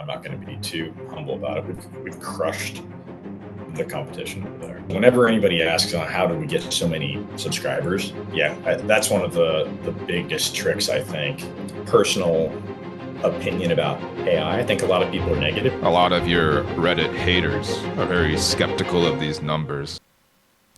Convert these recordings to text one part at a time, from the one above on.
I'm not going to be too humble about it. We've crushed the competition over there. Whenever anybody asks on how do we get so many subscribers, that's one of the biggest tricks, I think. Personal opinion about AI. I think a lot of people are negative. A lot of your Reddit haters are very skeptical of these numbers.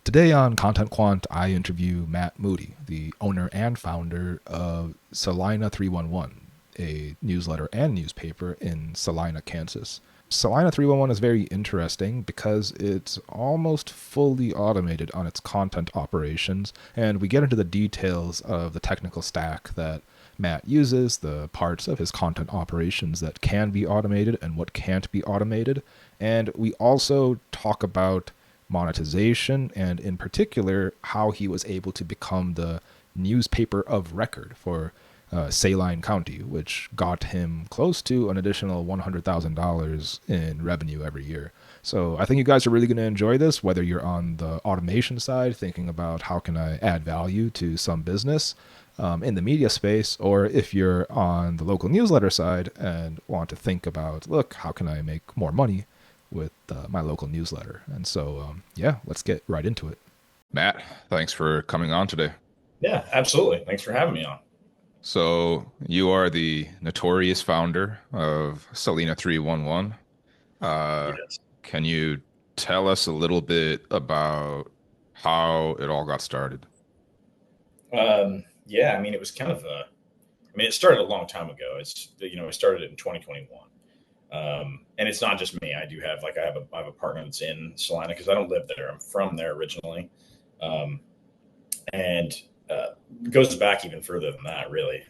Today on Content Quant, I interview Matt Moody, the owner and founder of Salina 311, a newsletter and newspaper in Salina, Kansas. Salina 311 is very interesting because it's almost fully automated on its content operations, and we get into the details of the technical stack that Matt uses, the parts of his content operations that can be automated and what can't be automated, and we also talk about monetization, and in particular, how he was able to become the newspaper of record for Saline County, which got him close to an additional $100,000 in revenue every year. So I think you guys are really going to enjoy this, whether you're on the automation side, thinking about how can I add value to some business in the media space, or if you're on the local newsletter side and want to think about, look, how can I make more money with my local newsletter. And so, let's get right into it. Matt, thanks for coming on today. Yeah, absolutely. Thanks for having me on. So you are the notorious founder of Salina 311. Yes. Can you tell us a little bit about how it all got started? It was kind of it started a long time ago. It started in 2021. And it's not just me. I have a partner that's in Salina because I don't live there. I'm from there originally. And goes back even further than that, really.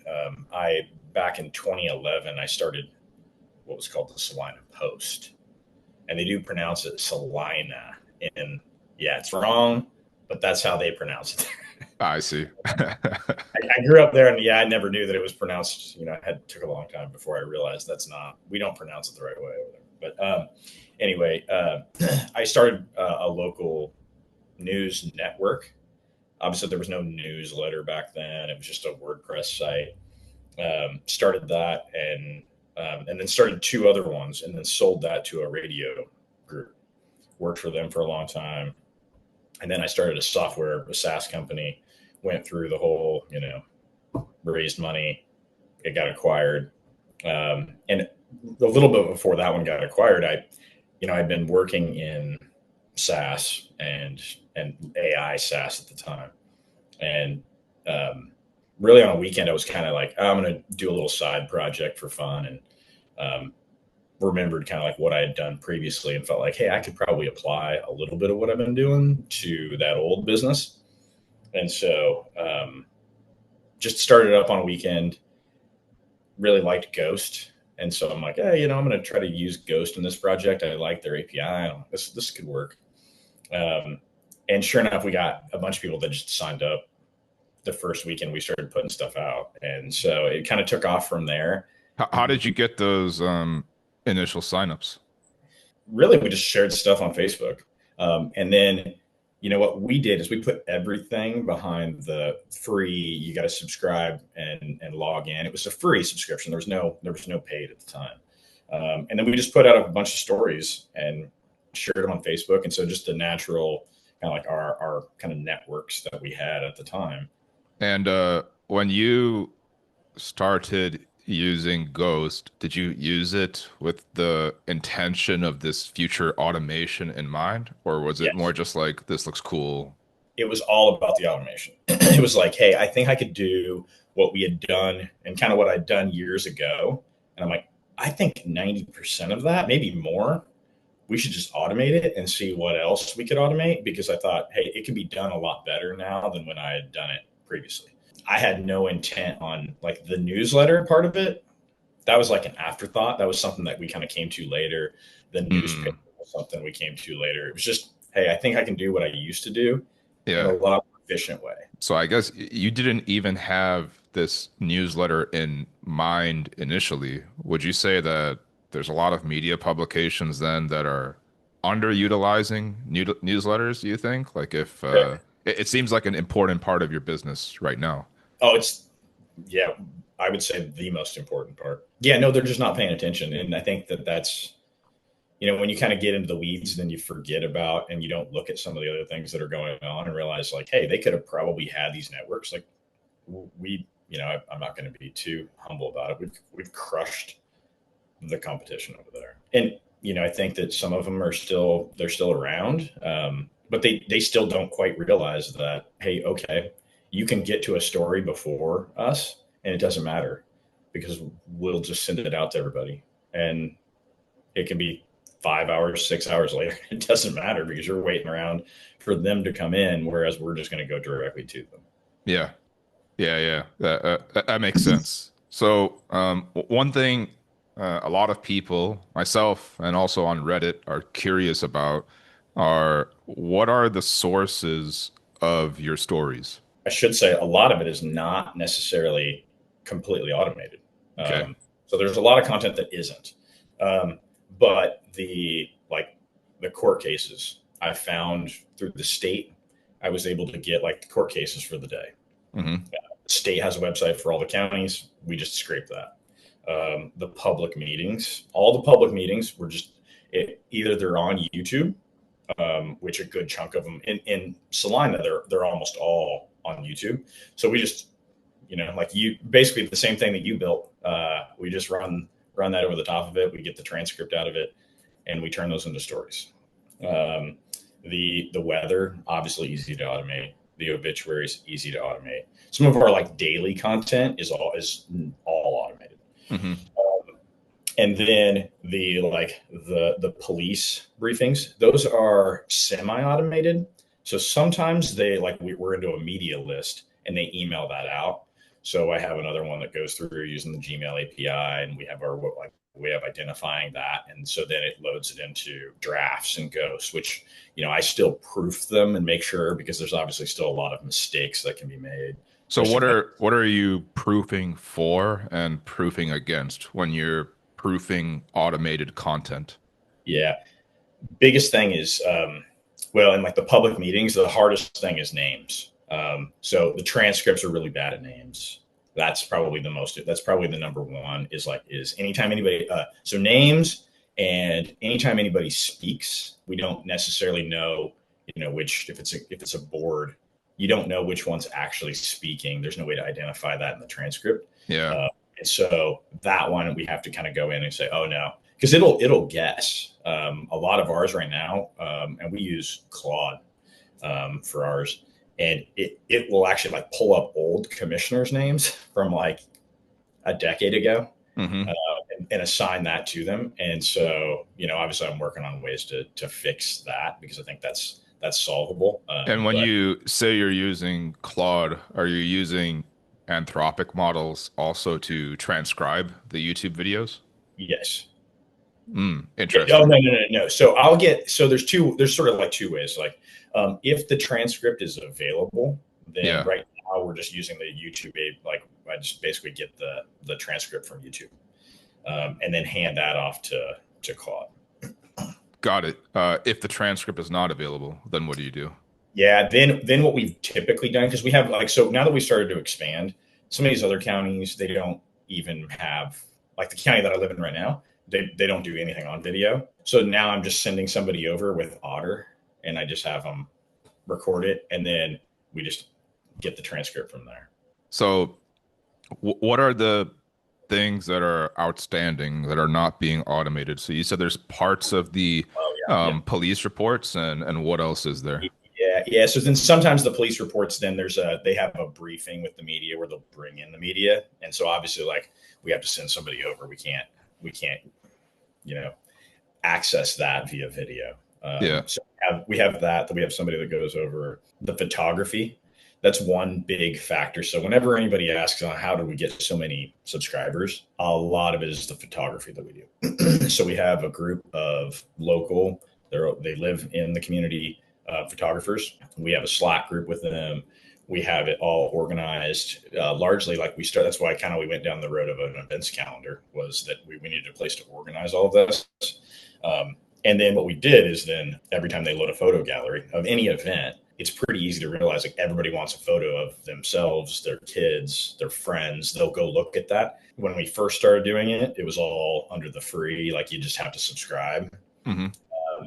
Back in 2011, I started what was called the Salina Post. And they do pronounce it Salina. And it's wrong, but that's how they pronounce it. I see. I grew up there, and I never knew that it was pronounced. It took a long time before I realized we don't pronounce it the right way over there. But anyway, I started a local news network. Obviously, there was no newsletter back then. It was just a WordPress site. Started that, and then started two other ones, and then sold that to a radio group. Worked for them for a long time. And then I started a SaaS company, went through the whole, raised money, it got acquired. And a little bit before that one got acquired, I'd been working in SaaS and AI SaaS at the time. And really on a weekend, I was kind of like, I'm going to do a little side project for fun. And remembered kind of like what I had done previously and felt like, hey, I could probably apply a little bit of what I've been doing to that old business. And so just started up on a weekend, really liked Ghost. And so I'm like, hey, I'm going to try to use Ghost in this project. I like their API. This could work. And sure enough, we got a bunch of people that just signed up the first weekend we started putting stuff out. And so it kind of took off from there. How did you get those initial signups? Really, we just shared stuff on Facebook. And then, what we did is we put everything behind the free, you got to subscribe and log in. It was a free subscription. There was no paid at the time. And then we just put out a bunch of stories and shared them on Facebook. And so just the natural kind of like our kind of networks that we had at the time. And when you started using Ghost, did you use it with the intention of this future automation in mind? Or was it more just like, this looks cool? It was all about the automation. It was like, hey, I think I could do what we had done and kind of what I'd done years ago. And I'm like, I think 90% of that, maybe more, we should just automate it and see what else we could automate. Because I thought, hey, it can be done a lot better now than when I had done it previously. I had no intent on like the newsletter part of it. That was like an afterthought. That was something that we kind of came to later. The newspaper was something we came to later. It was just, hey, I think I can do what I used to do in a lot more efficient way. So I guess you didn't even have this newsletter in mind initially. Would you say that there's a lot of media publications then that are underutilizing newsletters, do you think? Like if it seems like an important part of your business right now. Oh, I would say the most important part. Yeah, no, they're just not paying attention. And I think that that's, when you kind of get into the weeds, then you forget about, and you don't look at some of the other things that are going on and realize like, hey, they could have probably had these networks. Like I'm not going to be too humble about it. We've crushed the competition over there. And, I think that some of them they're still around. But they still don't quite realize that, hey, okay, you can get to a story before us and it doesn't matter because we'll just send it out to everybody. And it can be 5 hours, 6 hours later. It doesn't matter because you're waiting around for them to come in, whereas we're just going to go directly to them. Yeah. Yeah. That makes sense. So, one thing a lot of people, myself and also on Reddit, are curious about are what are the sources of your stories? I should say a lot of it is not necessarily completely automated. Okay. So there's a lot of content that isn't. But the court cases I found through the state, I was able to get like the court cases for the day. Mm-hmm. The state has a website for all the counties. We just scraped that. The public meetings, all the public meetings were either they're on YouTube, which a good chunk of them in Salina, they're almost all on YouTube. So we just, like you, basically the same thing that you built. We just run that over the top of it. We get the transcript out of it, and we turn those into stories. The weather, obviously easy to automate. The obituaries, easy to automate. Some of our like daily content is all automated. Mm-hmm. And then the police briefings, those are semi-automated. So sometimes we're into a media list and they email that out. So I have another one that goes through using the Gmail API, and we have our way of identifying that. And so then it loads it into drafts and ghosts, which, I still proof them and make sure, because there's obviously still a lot of mistakes that can be made. So what are you proofing for and proofing against when you're proofing automated content? Yeah. Biggest thing is, in like the public meetings, the hardest thing is names. So the transcripts are really bad at names. That's probably the number one is anytime anybody, so names, and anytime anybody speaks, we don't necessarily know, which, if it's a board, you don't know which one's actually speaking. There's no way to identify that in the transcript. Yeah. And so that one, we have to kind of go in and say, oh no, because it'll guess. A lot of ours right now, and we use Claude for ours, and it will actually like pull up old commissioners' names from like a decade ago, Mm-hmm. and assign that to them. And so, obviously I'm working on ways to fix that, because I think that's solvable. And when you say you're using Claude, are you using Anthropic models also to transcribe the YouTube videos? Yes. Interesting. Oh, no. So there's sort of like two ways. Like, if the transcript is available, then right now we're just using the YouTube. Like, I just basically get the transcript from YouTube, and then hand that off to Claude. Got it. If the transcript is not available, then what do you do? Yeah, then what we've typically done, because we have so now that we started to expand, some of these other counties, they don't even have, like the county that I live in right now, they don't do anything on video. So now I'm just sending somebody over with Otter, and I just have them record it, and then we just get the transcript from there. So what are the things that are outstanding that are not being automated? So you said there's parts of the police reports, and what else is there? Yeah. So then sometimes the police reports, then they have a briefing with the media where they'll bring in the media. And so obviously, like, we have to send somebody over. We can't, access that via video. So we have that we have somebody that goes over the photography. That's one big factor. So whenever anybody asks on how do we get so many subscribers, a lot of it is the photography that we do. So we have a group of local, they live in the community, photographers. We have a Slack group with them. We have it all organized, largely like that's why we went down the road of an events calendar, was that we needed a place to organize all of this. And then what we did is then every time they load a photo gallery of any event, it's pretty easy to realize like everybody wants a photo of themselves, their kids, their friends. They'll go look at that. When we first started doing it, it was all under the free, like you just have to subscribe. Mm-hmm.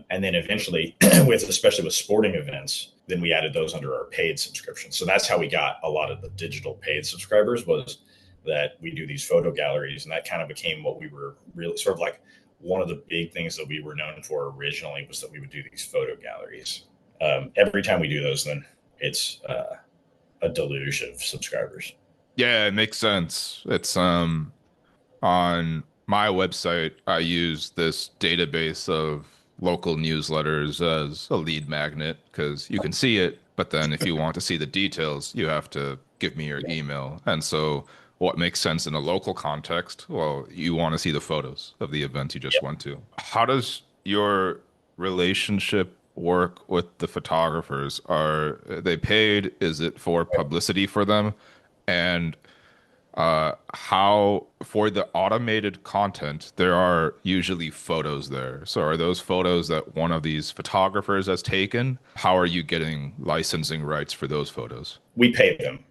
And then eventually, especially with sporting events, then we added those under our paid subscription. So that's how we got a lot of the digital paid subscribers, was that we do these photo galleries. And that kind of became what we were really sort of like one of the big things that we were known for originally, was that we would do these photo galleries. Every time we do those, then it's a deluge of subscribers. Yeah, it makes sense. It's on my website, I use this database of local newsletters as a lead magnet, because you can see it, but then if you want to see the details, you have to give me your email. And so what makes sense in a local context? Well, you want to see the photos of the event you just went to. How does your relationship work with the photographers? Are they paid? Is it for publicity for them? And how, for the automated content, there are usually photos there. So are those photos that one of these photographers has taken? How are you getting licensing rights for those photos? We pay them.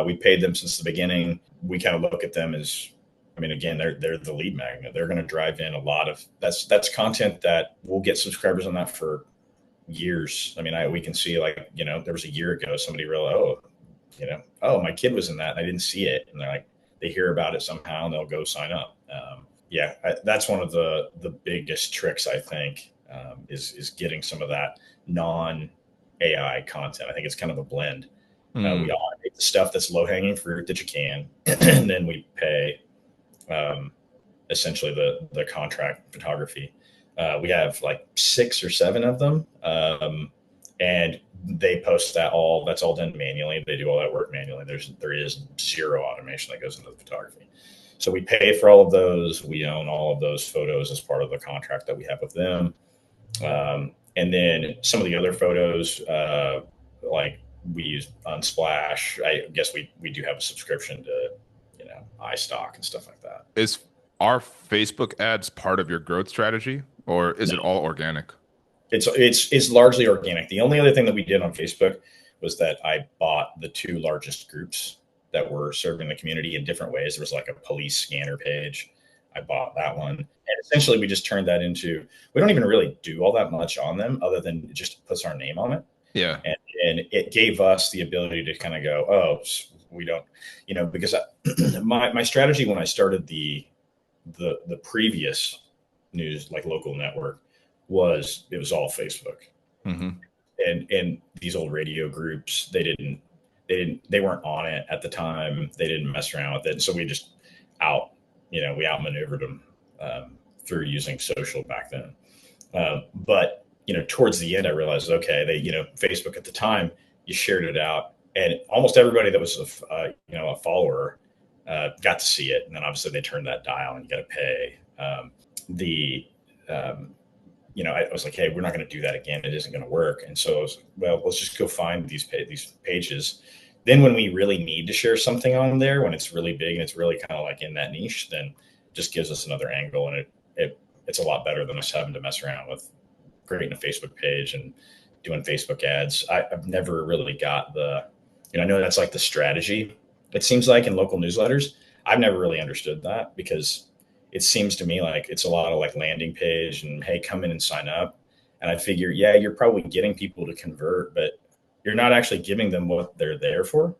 We paid them since the beginning. We kind of look at them as, I mean, again, they're the lead magnet. They're going to drive in a lot of that's content that we'll get subscribers on that for years. I mean, we can see, like, there was a year ago, somebody realized, oh, my kid was in that and I didn't see it. And they're like, they hear about it somehow and they'll go sign up. That's one of the biggest tricks, I think, is getting some of that non-AI content. I think it's kind of a blend. We automate the stuff that's low-hanging fruit that you can, and then we pay essentially the contract photography. We have like 6 or 7 of them, and they post that's all done manually. They do all that work manually. There is zero automation that goes into the photography. So we pay for all of those. We own all of those photos as part of the contract that we have with them. And then some of the other photos, like we use Unsplash. I guess we do have a subscription to, iStock and stuff like that. Are Facebook ads part of your growth strategy, or is it all organic? It's largely organic. The only other thing that we did on Facebook was that I bought the 2 largest groups that were serving the community in different ways. There was like a police scanner page. I bought that one. And essentially we just turned that into, we don't even really do all that much on them other than it just puts our name on it. Yeah. And it gave us the ability to kind of go, oh, we don't, because my strategy when I started the previous news, like local network, it was all Facebook. Mm-hmm. And these old radio groups, they weren't on it at the time. They didn't mess around with it. And so we just we outmaneuvered them through using social back then. But towards the end, I realized, okay, Facebook at the time, you shared it out, and almost everybody that was a follower got to see it. And then obviously they turned that dial, and you got to pay. I was like, hey, we're not going to do that again. It isn't going to work. And so I was like, well, let's just go find these pages. Then when we really need to share something on there, when it's really big and it's really kind of like in that niche, then it just gives us another angle. And it's a lot better than us having to mess around with creating a Facebook page and doing Facebook ads. I've never really got I know that's like the strategy. It seems like in local newsletters, I've never really understood that, because it seems to me like it's a lot of like landing page and, hey, come in and sign up. And I figure, yeah, you're probably getting people to convert, but you're not actually giving them what they're there for.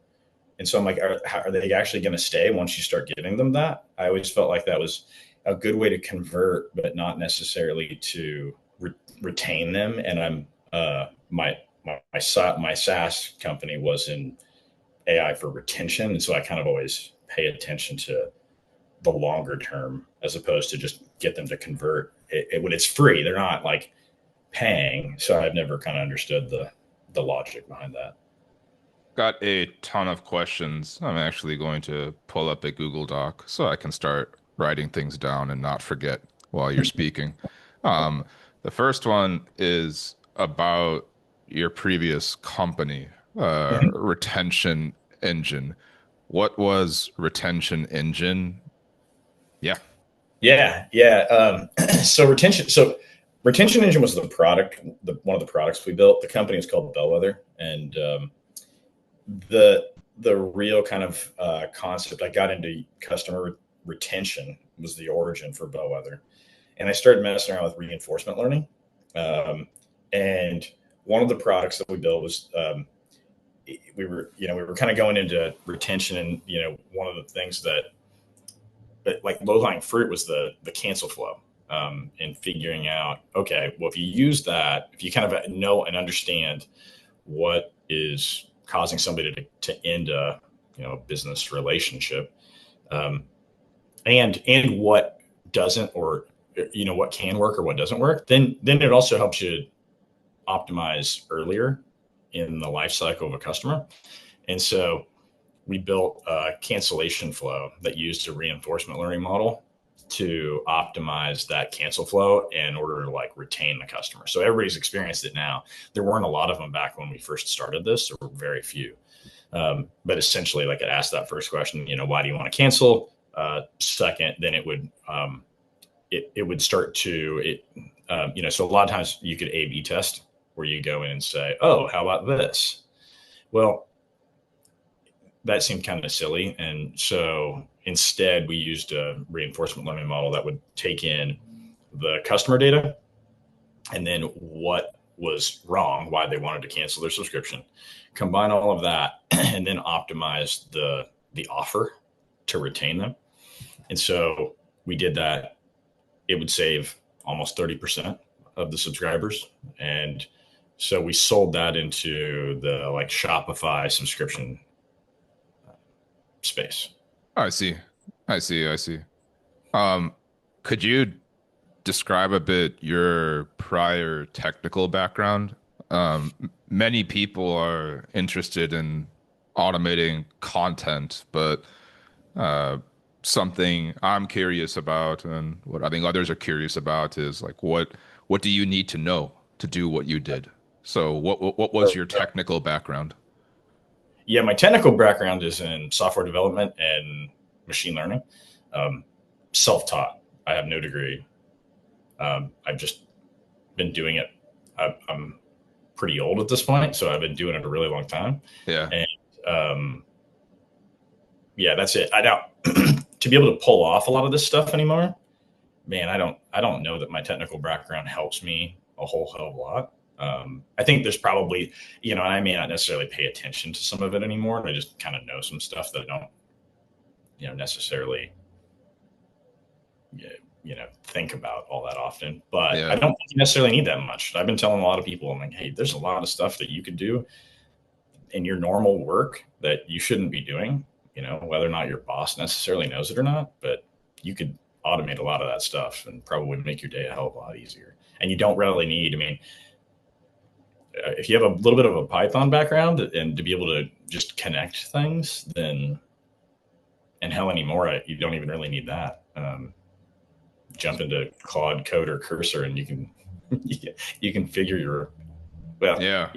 And so I'm like, are they actually going to stay once you start giving them that? I always felt like that was a good way to convert, but not necessarily to retain them. And my SaaS company was in AI for retention. And so I kind of always pay attention to the longer term as opposed to just get them to convert when it's free. They're not like paying. So I've never kind of understood the logic behind that. Got a ton of questions. I'm actually going to pull up a Google Doc so I can start writing things down and not forget while you're speaking. The first one is about your previous company, Retention Engine. What was Retention Engine? Yeah. So Retention Engine was the product, one of the products we built. The company is called Bellwether, and the real kind of concept I got into customer retention was the origin for Bellwether, and I started messing around with reinforcement learning. And one of the products that we built was we were kind of going into retention, and one of the things that like low-hanging fruit was the cancel flow, and figuring out, okay, well, if you use that, if you kind of know and understand what is causing somebody to end a business relationship, and what doesn't, or what can work or what doesn't work, then it also helps you optimize earlier in the life cycle of a customer. And so we built a cancellation flow that used a reinforcement learning model to optimize that cancel flow in order to retain the customer. So everybody's experienced it now. There weren't a lot of them back when we first started this. There were very few. But essentially, it asked that first question, why do you want to cancel? Second, then it would start to, so a lot of times you could A/B test, where you go in and say, oh, how about this? Well, that seemed kind of silly. And so instead we used a reinforcement learning model that would take in the customer data and then what was wrong, why they wanted to cancel their subscription, combine all of that, and then optimize the offer to retain them. And so we did that. It would save almost 30% of the subscribers. And so we sold that into the Shopify subscription space. I see. Could you describe a bit your prior technical background? Many people are interested in automating content, but something I'm curious about, and what I think others are curious about, is what do you need to know to do what you did? So what was your technical background? Yeah, my technical background is in software development and machine learning. Self-taught. I have no degree. I've just been doing it. I'm pretty old at this point, so I've been doing it a really long time. Yeah. And yeah, that's it. I don't to be able to pull off a lot of this stuff anymore. Man, I don't know that my technical background helps me a whole hell of a lot. I think there's probably, and I may not necessarily pay attention to some of it anymore. I just kind of know some stuff that I don't, necessarily, think about all that often. But yeah. I don't think you necessarily need that much. I've been telling a lot of people, I'm like, hey, there's a lot of stuff that you could do in your normal work that you shouldn't be doing, whether or not your boss necessarily knows it or not, but you could automate a lot of that stuff and probably make your day a hell of a lot easier. And you don't really need, if you have a little bit of a Python background and to be able to just connect things, then, and hell anymore, you don't even really need that. Jump into Claude Code or Cursor and you can figure your, yeah.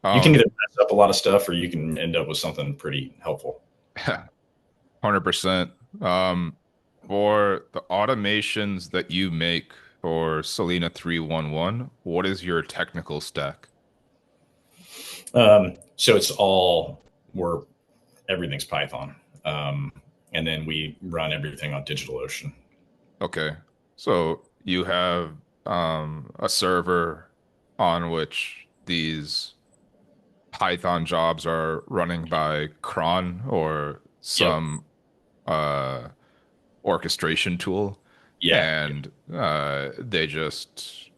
You can either mess up a lot of stuff or you can end up with something pretty helpful. 100%. For the automations that you make for Salina 311, what is your technical stack? So it's everything's Python. And then we run everything on DigitalOcean. Okay. So you have a server on which these Python jobs are running by cron or some orchestration tool. Yeah. And they just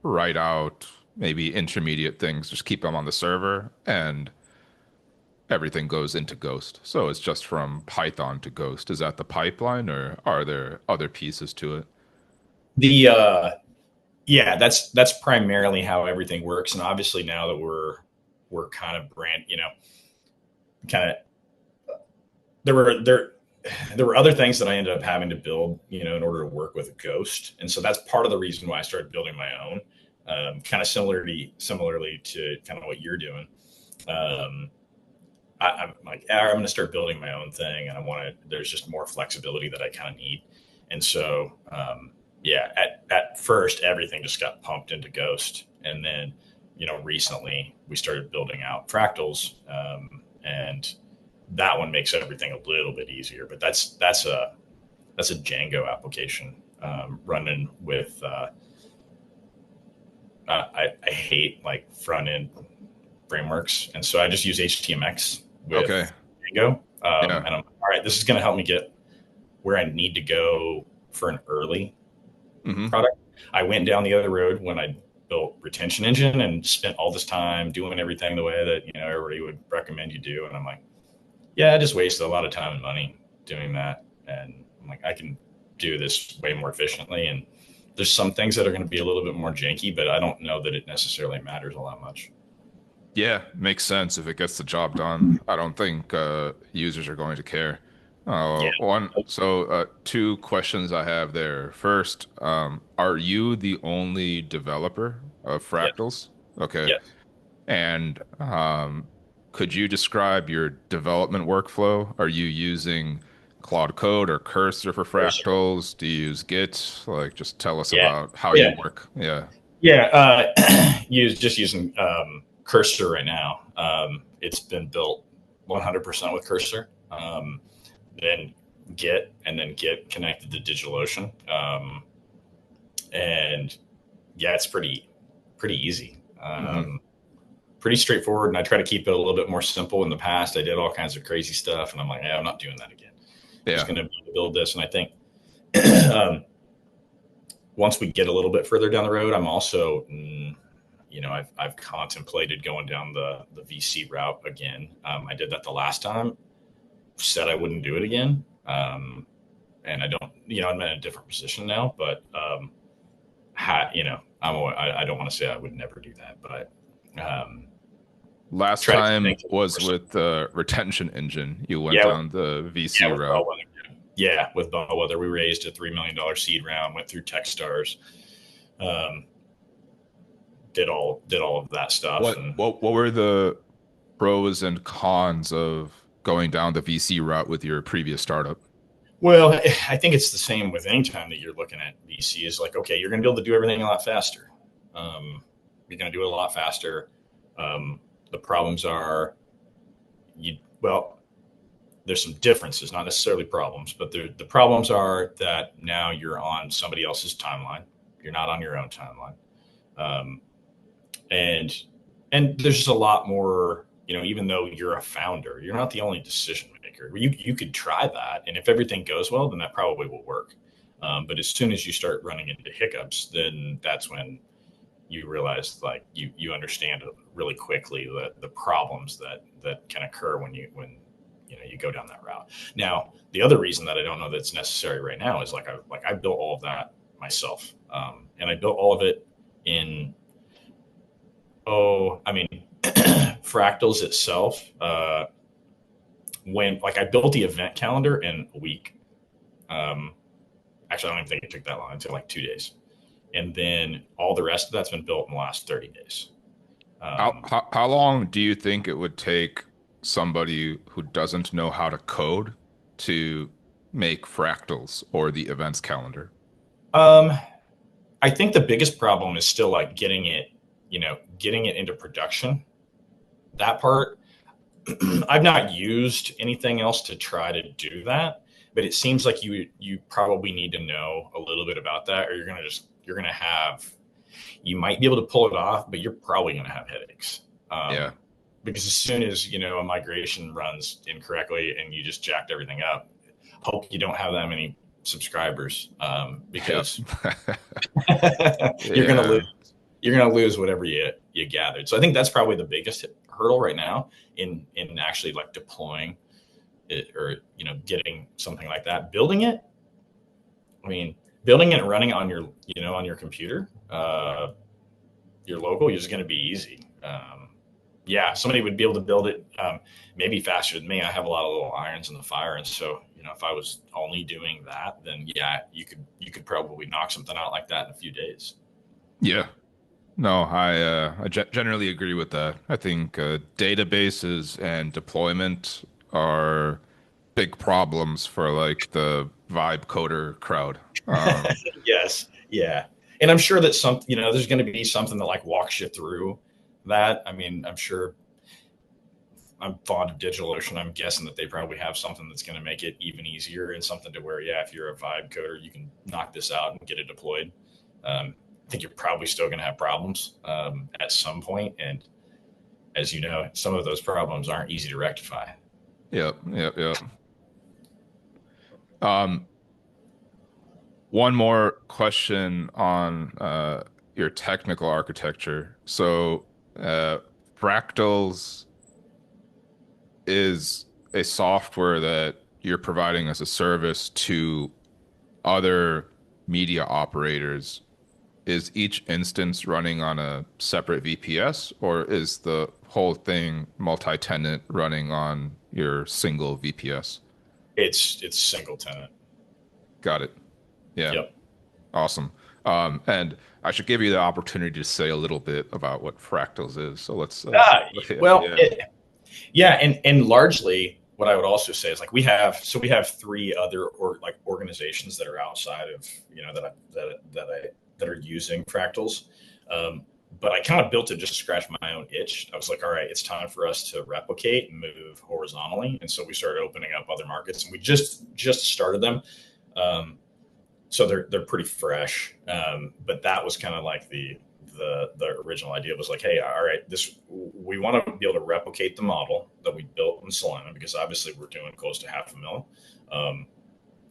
write out maybe intermediate things, just keep them on the server, and everything goes into Ghost. So it's just from Python to Ghost. Is that the pipeline, or are there other pieces to it? That's primarily how everything works. And obviously now that we're kind of there were other things that I ended up having to build, in order to work with Ghost. And so that's part of the reason why I started building my own, kind of similarly to kind of what you're doing. I'm like, I'm going to start building my own thing, and there's just more flexibility that I kind of need. And so, yeah, at first everything just got pumped into Ghost, and then recently we started building out Fractals, and that one makes everything a little bit easier. But that's a Django application running with. I hate like front end frameworks, and so I just use HTMX with Okay. Django, Yeah. and I'm all right. This is going to help me get where I need to go for an early product. I went down the other road when I built retention engine and spent all this time doing everything the way that everybody would recommend you do, and I'm like, yeah, I just wasted a lot of time and money doing that, and I'm like, I can do this way more efficiently. And there's some things that are going to be a little bit more janky, but I don't know that it necessarily matters all that much. Yeah, makes sense if it gets the job done. I don't think users are going to care. Yeah. Two questions I have there. First, are you the only developer of Yeah. Fractals? Okay. Yeah. And could you describe your development workflow? Are you using Claude Code or Cursor for Fractals? Do you use Git? Like, just tell us Yeah. about how Yeah. you work. Yeah. Yeah. Just using Cursor right now. It's been built 100% with Cursor. Then Git, and then Git connected to DigitalOcean. And yeah, it's pretty easy. Pretty straightforward. And I try to keep it a little bit more simple. In the past, I did all kinds of crazy stuff, and I'm like, I'm not doing that again. I'm just going to build this. And I think once we get a little bit further down the road, I'm also, I've contemplated going down the VC route again. I did that the last time, said I wouldn't do it again. And I don't, I'm in a different position now, but, I don't want to say I would never do that, but, last time was with the retention engine. You went down the VC route. Yeah, with Bellwether, we raised a $3 million seed round, went through Techstars, did all of that stuff. What were the pros and cons of going down the VC route with your previous startup? Well, I think it's the same with any time that you're looking at VC. Is like, okay, you're going to be able to do everything a lot faster. You're going to do it a lot faster. The problems are, there's some differences, not necessarily problems, but the problems are that now you're on somebody else's timeline. You're not on your own timeline. And there's just a lot more, even though you're a founder, you're not the only decision maker. You could try that. And if everything goes well, then that probably will work. But as soon as you start running into hiccups, then that's when you realize, like, you understand really quickly the problems that can occur when you go down that route. Now, the other reason that I don't know that's necessary right now is I built all of that myself. And I built all of it in, Fractals itself. When I built the event calendar in a week. Actually, I don't even think it took that long. It took like 2 days. And then all the rest of that's been built in the last 30 days. How long do you think it would take somebody who doesn't know how to code to make Fractals or the events calendar? I think the biggest problem is still getting it into production. That part, I've not used anything else to try to do that, but it seems like you probably need to know a little bit about that, or you might be able to pull it off, but you're probably going to have headaches. Because as soon as, a migration runs incorrectly and you just jacked everything up, hope you don't have that many subscribers, because you're going to lose whatever you gathered. So I think that's probably the biggest hurdle right now in actually deploying it, or, getting something like that. Building it and running on your, on your computer, your local, is going to be easy. Somebody would be able to build it maybe faster than me. I have a lot of little irons in the fire, and so if I was only doing that, then you could probably knock something out like that in a few days. Yeah, no, I generally agree with that. I think databases and deployment are big problems for the vibe coder crowd. Yes, Yeah. And I'm sure that there's going to be something that like walks you through that. I mean, I'm sure I'm fond of DigitalOcean. I'm guessing that they probably have something that's going to make it even easier and something to where, yeah, if you're a vibe coder, you can knock this out and get it deployed. I think you're probably still going to have problems at some point. And as you know, some of those problems aren't easy to rectify. Yep. One more question on your technical architecture. So, Fractals is a software that you're providing as a service to other media operators. Is each instance running on a separate VPS, or is the whole thing multi-tenant running on your single VPS? It's single tenant. Got it. Yeah. Yep. Awesome. And I should give you the opportunity to say a little bit about what Fractals is. So let's. And largely, what I would also say is like we have three other organizations that are outside of that are using Fractals. But I kind of built it just to scratch my own itch. I was like, all right, it's time for us to replicate and move horizontally. And so we started opening up other markets, and we just started them. So they're pretty fresh. But that was kind of like the original idea was like, hey, all right, we want to be able to replicate the model that we built in Salina, because obviously we're doing close to $500,000.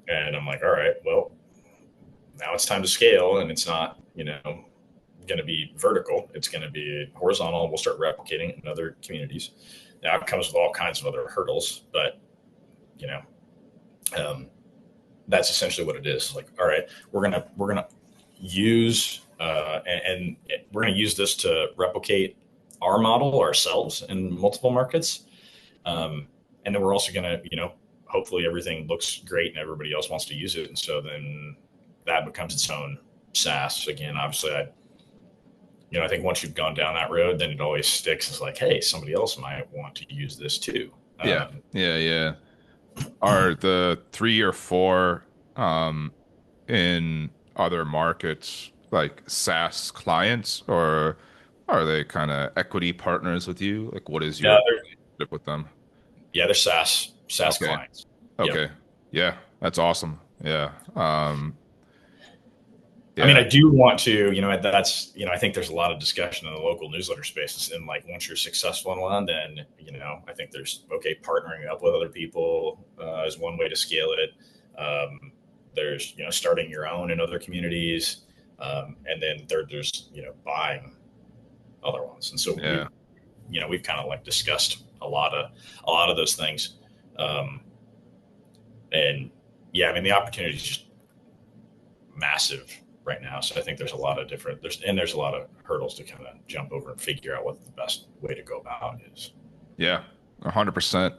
And I'm like, all right, well, now it's time to scale, and it's not, going to be vertical. It's going to be horizontal. We'll start replicating in other communities. Now it comes with all kinds of other hurdles, but that's essentially what it is. Like, all right, we're gonna use and we're gonna use this to replicate our model ourselves in multiple markets, and then we're also gonna, hopefully everything looks great and everybody else wants to use it, and so then that becomes its own SaaS. Again, obviously, I think once you've gone down that road, then it always sticks. It's like, hey, somebody else might want to use this too. Yeah. Are the 3 or 4 in other markets like SaaS clients, or are they kind of equity partners with you? Like, what is your relationship with them? Yeah, they're SaaS clients. Okay. Yep. Yeah, that's awesome. Yeah. I mean, I do want to, I think there's a lot of discussion in the local newsletter spaces. And like, once you're successful in one, then, I think there's, partnering up with other people is one way to scale it. There's, starting your own in other communities. And then there's, buying other ones. And so, we've kind of like discussed a lot of those things. And yeah, I mean, the opportunity is just massive right now. So I think there's a lot of there's a lot of hurdles to kind of jump over and figure out what the best way to go about is. Yeah, 100%.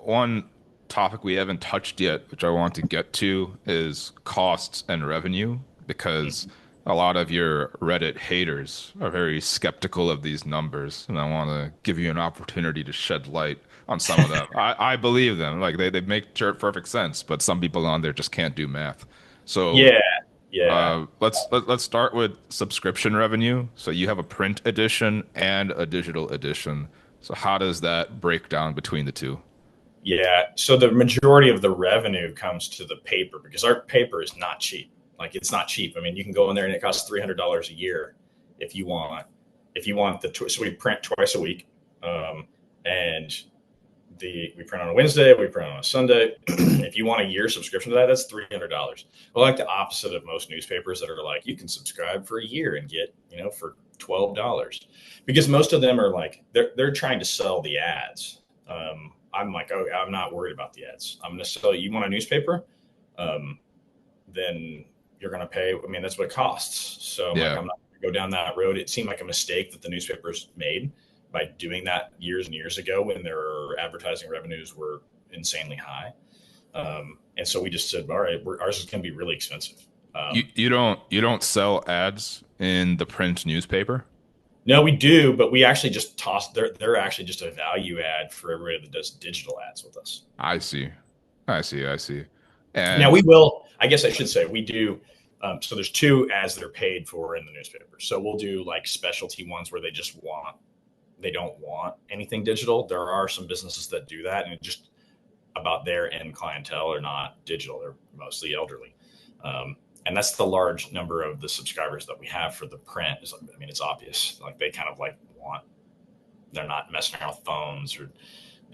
One topic we haven't touched yet, which I want to get to, is costs and revenue, because a lot of your Reddit haters are very skeptical of these numbers, and I want to give you an opportunity to shed light on some of them. I believe them. Like they make perfect sense, but some people on there just can't do math. So let's start with subscription revenue. So you have a print edition and a digital edition. So how does that break down between the two? Yeah. So the majority of the revenue comes to the paper, because our paper is not cheap. Like, it's not cheap. I mean, you can go in there and it costs $300 a year if you want so we print twice a week. And we print on a Wednesday, we print on a Sunday. If you want a year subscription to that, that's $300. Well, like the opposite of most newspapers that are like, you can subscribe for a year and get, for $12, because most of them are like, they're trying to sell the ads. I'm like, oh, I'm not worried about the ads. I'm going to sell you. Want a newspaper? Then you're going to pay. I mean, that's what it costs. So I'm not going to go down that road. It seemed like a mistake that the newspapers made by doing that years and years ago when their advertising revenues were insanely high. And so we just said, all right, ours is going to be really expensive. You don't sell ads in the print newspaper? No, we do, but we actually just they're actually just a value add for everybody that does digital ads with us. I see. And now we will, I guess I should say, we do So there's 2 ads that are paid for in the newspaper. So we'll do like specialty ones where they don't want anything digital. There are some businesses that do that, and it's just about their end clientele are not digital. They're mostly elderly. And that's the large number of the subscribers that we have for the print. I mean, it's obvious. Like they kind of like they're not messing around with phones, or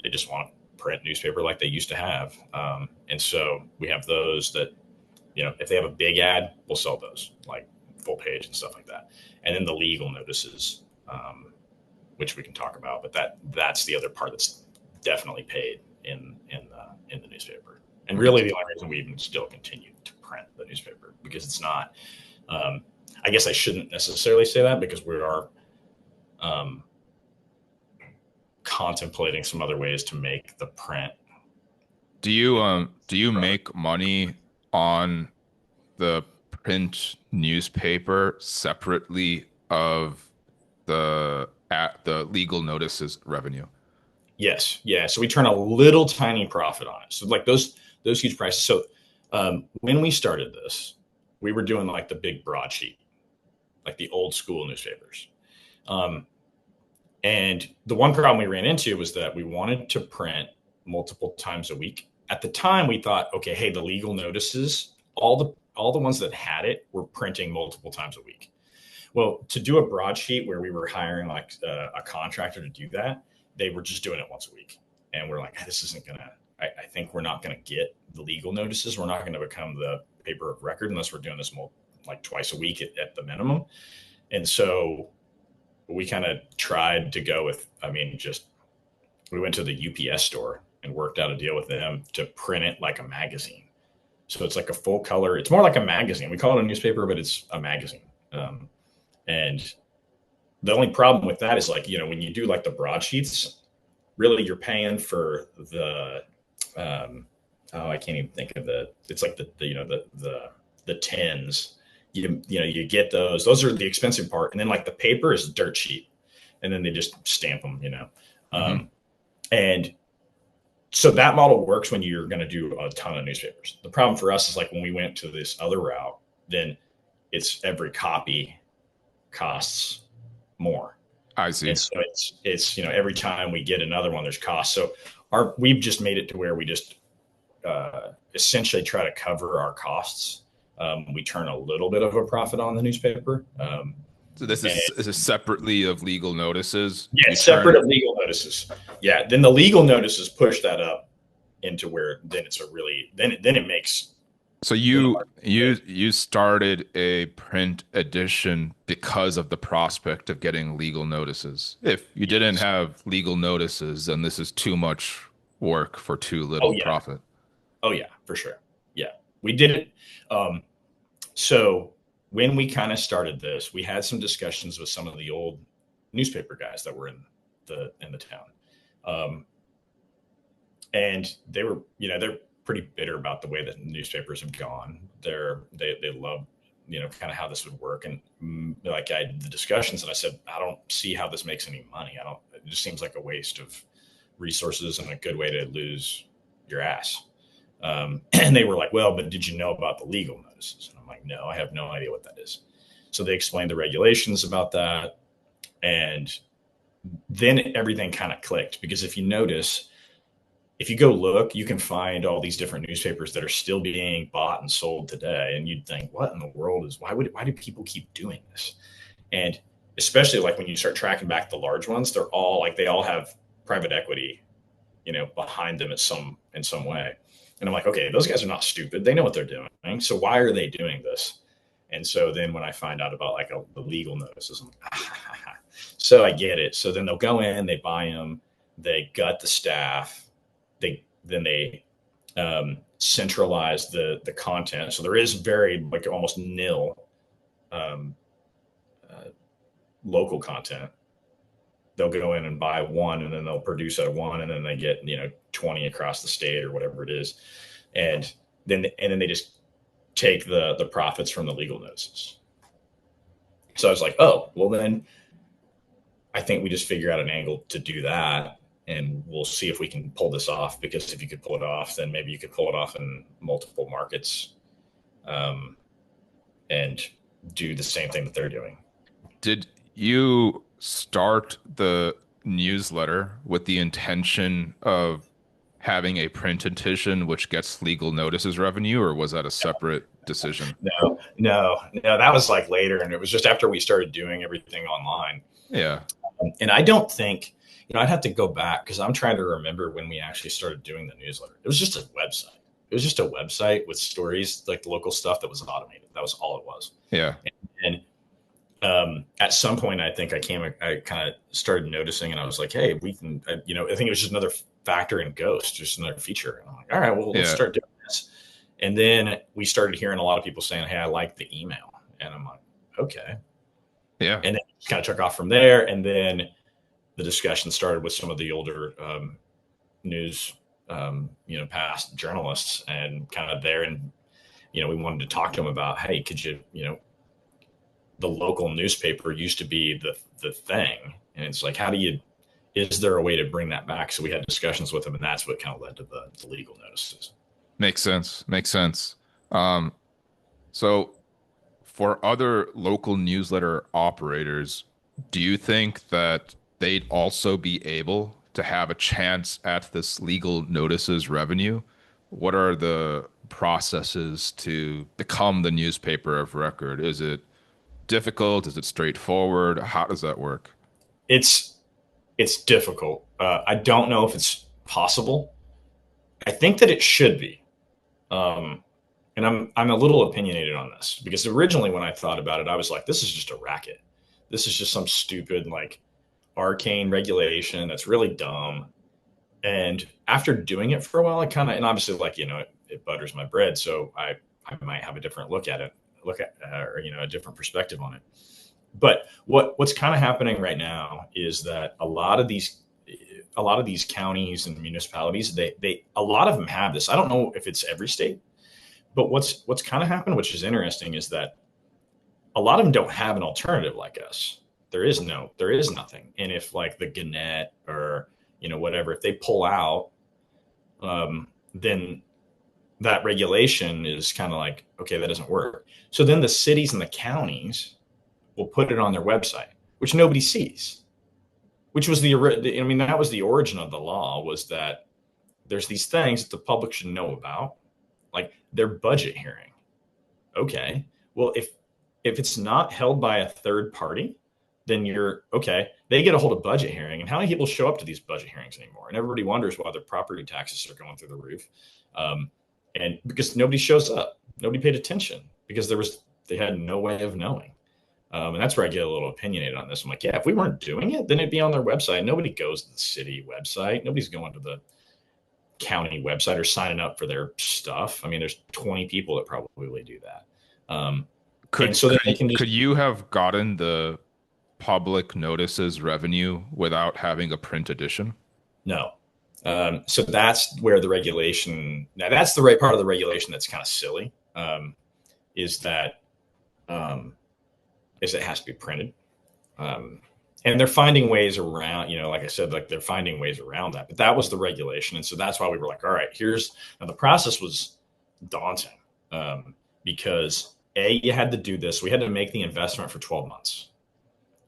they just want to print newspaper like they used to have. And so we have those that, if they have a big ad, we'll sell those, like full page and stuff like that. And then the legal notices, which we can talk about, but that's the other part that's definitely paid in the newspaper. And really the only reason we even still continue to print the newspaper, because it's not, I guess I shouldn't necessarily say that, because we are contemplating some other ways to make the print. Do you make money on the print newspaper separately of the legal notices revenue? Yes. Yeah. So we turn a little tiny profit on it. So like those huge prices. So when we started this, we were doing like the big broadsheet, like the old school newspapers. And the one problem we ran into was that we wanted to print multiple times a week. At the time, we thought, okay, hey, the legal notices, all the ones that had it were printing multiple times a week. Well, to do a broadsheet where we were hiring like a contractor to do that, they were just doing it once a week. And we're like, this isn't I think we're not going to get the legal notices. We're not going to become the paper of record unless we're doing this like twice a week at the minimum. And so we kind of tried to go with, we went to the UPS store and worked out a deal with them to print it like a magazine. So it's like a full color. It's more like a magazine. We call it a newspaper, but it's a magazine. And the only problem with that is like, when you do like the broadsheets, really you're paying for the, I can't even think of it's like the tins. You get those are the expensive part. And then like the paper is dirt cheap, and then they just stamp them, and so that model works when you're going to do a ton of newspapers. The problem for us is like when we went to this other route, then it's every copy costs more. I see. And so it's every time we get another one, there's costs. So we've just made it to where we just essentially try to cover our costs. We turn a little bit of a profit on the newspaper. So this is separately of legal notices? Yeah, separate of legal notices. Yeah, then the legal notices push that up into where then it's then it makes. So you started a print edition because of the prospect of getting legal notices. If you didn't have legal notices, then this is too much work for too little profit. Oh yeah, for sure. Yeah, we did it. So when we kind of started this, we had some discussions with some of the old newspaper guys that were in the town, and they were, they're pretty bitter about the way that newspapers have gone. They love, kind of how this would work, and like the discussions, and I said, I don't see how this makes any money. It just seems like a waste of resources and a good way to lose your ass. And they were like, well, but did you know about the legal notices? And I'm like, no, I have no idea what that is. So they explained the regulations about that. And then everything kind of clicked, because if you notice, if you go look, you can find all these different newspapers that are still being bought and sold today. And you'd think, what in the world why do people keep doing this? And especially like when you start tracking back the large ones, they all have private equity, behind them in some way. And I'm like, okay, those guys are not stupid. They know what they're doing. So why are they doing this? And so then when I find out about like the legal notices, I'm like, so I get it. So then they'll go in, they buy them, they gut the staff, they centralize the content. So there is very like almost nil local content. They'll go in and buy one, and then they'll produce at one, and then they get 20 across the state or whatever it is, and then they just take the profits from the legal notices. So I was like, oh, well then I think we just figure out an angle to do that, and we'll see if we can pull this off, because if you could pull it off, then maybe you could pull it off in multiple markets. and do the same thing that they're doing. Did you start the newsletter with the intention of having a print edition which gets legal notices revenue, or was that a separate decision? No, that was like later, and it was just after we started doing everything online. Yeah. And I don't think, I'd have to go back because I'm trying to remember when we actually started doing the newsletter. It was just a website. It was just a website with stories, like the local stuff that was automated. That was all it was. Yeah. And at some point, I think I kind of started noticing, and I was like, hey, we can, I think it was just another factor in Ghost, just another feature. And I'm like, all right, well, let's start doing this. And then we started hearing a lot of people saying, hey, I like the email. And I'm like, okay. Yeah. And then it kind of took off from there. And then the discussion started with some of the older news, past journalists, and kind of there. And, we wanted to talk to them about, hey, could you, the local newspaper used to be the thing. And it's like, is there a way to bring that back? So we had discussions with them, and that's what kind of led to the legal notices. Makes sense. So for other local newsletter operators, do you think that they'd also be able to have a chance at this legal notices revenue? What are the processes to become the newspaper of record? Is it difficult? Is it straightforward? How does that work? It's difficult. I don't know if it's possible. I think that it should be. And I'm a little opinionated on this, because originally when I thought about it, I was like, this is just a racket. This is just some stupid, like, arcane regulation that's really dumb. And after doing it for a while, I kind of, and obviously, like, it butters my bread. So I might have a different look at it, a different perspective on it. But what's kind of happening right now is that a lot of these counties and municipalities, a lot of them have this. I don't know if it's every state, but what's kind of happened, which is interesting, is that a lot of them don't have an alternative like us. There is nothing. And if, like, the Gannett or, whatever, if they pull out, then that regulation is kind of like, okay, that doesn't work. So then the cities and the counties will put it on their website, which nobody sees, which was that was the origin of the law, was that there's these things that the public should know about, like their budget hearing. Okay. Well, if it's not held by a third party, then they get a hold of budget hearing. And how many people show up to these budget hearings anymore? And everybody wonders why their property taxes are going through the roof. And because nobody shows up, nobody paid attention, because they had no way of knowing. And that's where I get a little opinionated on this. I'm like, yeah, if we weren't doing it, then it'd be on their website. Nobody goes to the city website. Nobody's going to the county website or signing up for their stuff. I mean, there's 20 people that probably do that. Could you have gotten the public notices revenue without having a print edition? No. So that's where the regulation, now that's the right part of the regulation that's kind of silly, is that it has to be printed. And they're finding ways around, like I said, like, they're finding ways around that. But that was the regulation. And so that's why we were like, all right, now the process was daunting, because you had to do this. We had to make the investment for 12 months.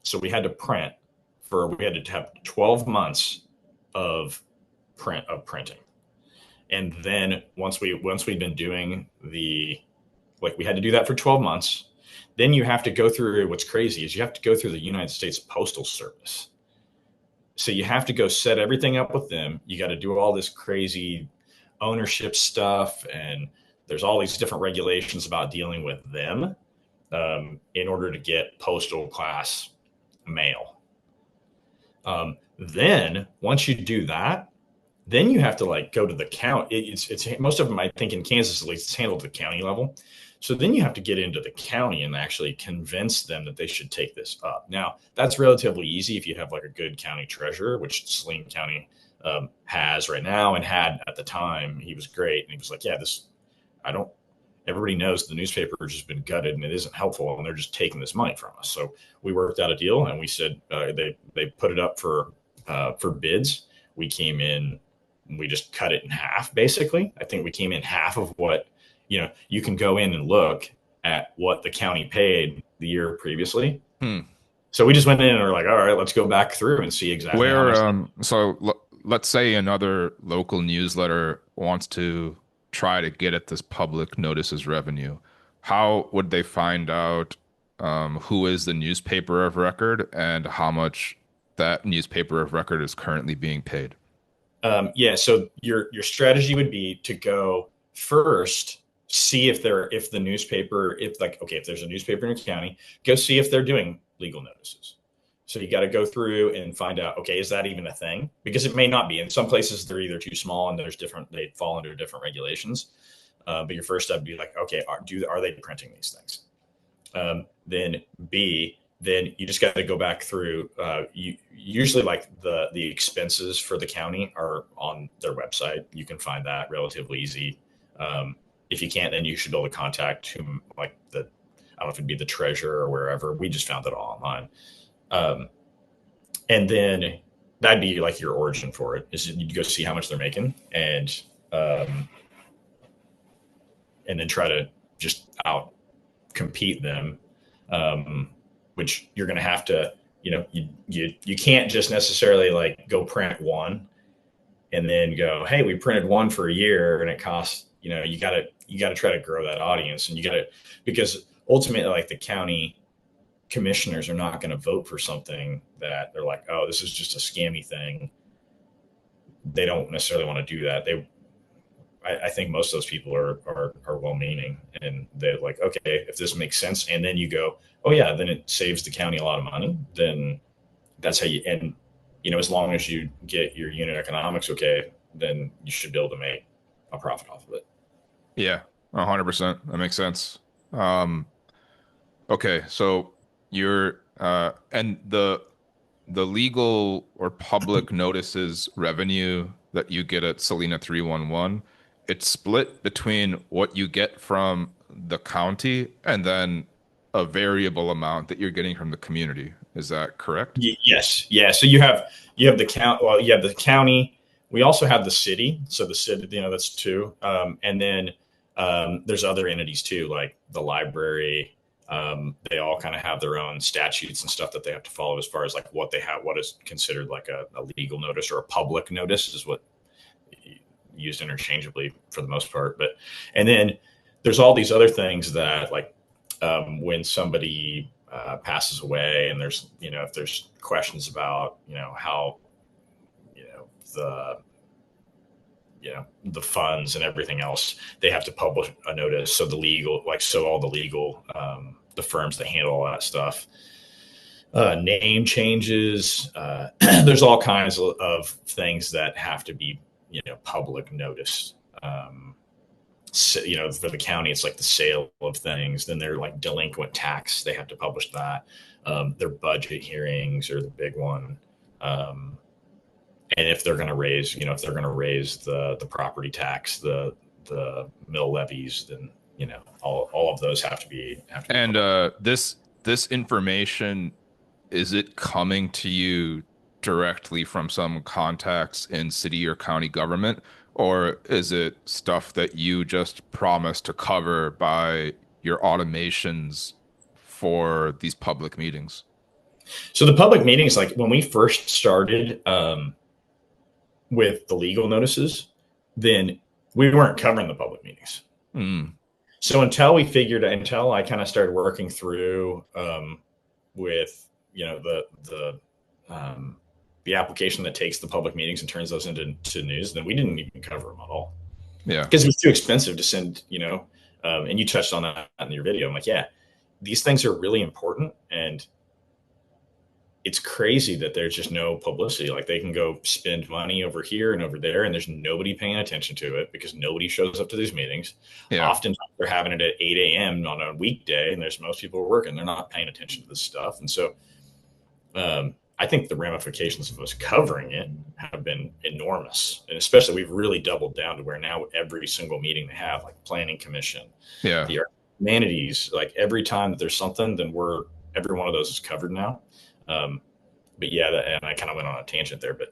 So we had to we had to have 12 months of printing. And then once we'd been doing we had to do that for 12 months. Then you have to go through, what's crazy is you have to go through the United States Postal Service. So you have to go set everything up with them. You got to do all this crazy ownership stuff. And there's all these different regulations about dealing with them in order to get postal class mail. Then once you do that, then you have to go to the county. It's most of them, I think in Kansas at least, it's handled at the county level. So then you have to get into the county and actually convince them that they should take this up. Now, that's relatively easy if you have a good county treasurer, which Saline County has right now and had at the time. He was great. And he was like, yeah, everybody knows the newspaper has just been gutted and it isn't helpful, and they're just taking this money from us. So we worked out a deal, and we said they put it up for bids. We came in, we just cut it in half, basically. I think we came in half of what, you can go in and look at what the county paid the year previously. Hmm. So we just went in and were like, all right, let's go back through and see exactly how much. Let's say another local newsletter wants to try to get at this public notices revenue. How would they find out who is the newspaper of record and how much that newspaper of record is currently being paid? Yeah, so your strategy would be to go first, see if the newspaper, if there's a newspaper in a county, go see if they're doing legal notices. So you got to go through and find out, okay, is that even a thing? Because it may not be. In some places, they're either too small and they fall under different regulations. But your first step would be like, okay, are they printing these things? Then B, then you just got to go back through. Usually, like the expenses for the county are on their website. You can find that relatively easy. If you can't, then you should be able to contact whom, like I don't know if it'd be the treasurer or wherever. We just found it all online. And then that'd be like your origin for it, is you go see how much they're making and then try to just out compete them. Which you're going to have to, you can't just necessarily like go print one and then go, hey, we printed one for a year and it costs, you got to try to grow that audience, and because ultimately, like, the county commissioners are not going to vote for something that they're like, oh, this is just a scammy thing. They don't necessarily want to do that. I think most of those people are well-meaning, and they're like, okay, if this makes sense, and then you go, oh yeah, then it saves the county a lot of money. Then that's how and as long as you get your unit economics okay, then you should be able to make a profit off of it. Yeah, 100%. That makes sense. Okay, so you're and the legal or public notices revenue that you get at Salina 311, it's split between what you get from the county and then a variable amount that you're getting from the community. Is that correct? Yes. Yeah. So you have the count. Well, you have the county. We also have the city. So the city, that's two. And then there's other entities too, like the library. They all kind of have their own statutes and stuff that they have to follow as far as like what is considered like a legal notice or a public notice is what used interchangeably for the most part. And then there's all these other things that like when somebody passes away and there's, if there's questions about, how, the funds and everything else, they have to publish a notice. So all the legal, the firms that handle all that stuff, name changes, there's all kinds of things that have to be, public notice. For the county, it's like the sale of things. Then they're like delinquent tax. They have to publish that. Their budget hearings are the big one. And if they're going to raise, the property tax, the mill levies, then, all of those have to be. And this information, is it coming to you directly from some contacts in city or county government, or is it stuff that you just promised to cover by your automations for these public meetings? So the public meetings, like when we first started with the legal notices, then we weren't covering the public meetings. So until I kind of started working through with, the application that takes the public meetings and turns those into news, then we didn't even cover them at all. Yeah. Because it was too expensive to send, and you touched on that in your video. I'm like, yeah, these things are really important. And it's crazy that there's just no publicity. Like they can go spend money over here and over there, and there's nobody paying attention to it because nobody shows up to these meetings. Yeah. Often they're having it at 8 a.m. on a weekday, and most people are working. They're not paying attention to this stuff. And so I think the ramifications of us covering it have been enormous. And especially we've really doubled down to where now every single meeting they have, like planning commission, the humanities, like every time that there's something, then every one of those is covered now. But yeah, and I kind of went on a tangent there, but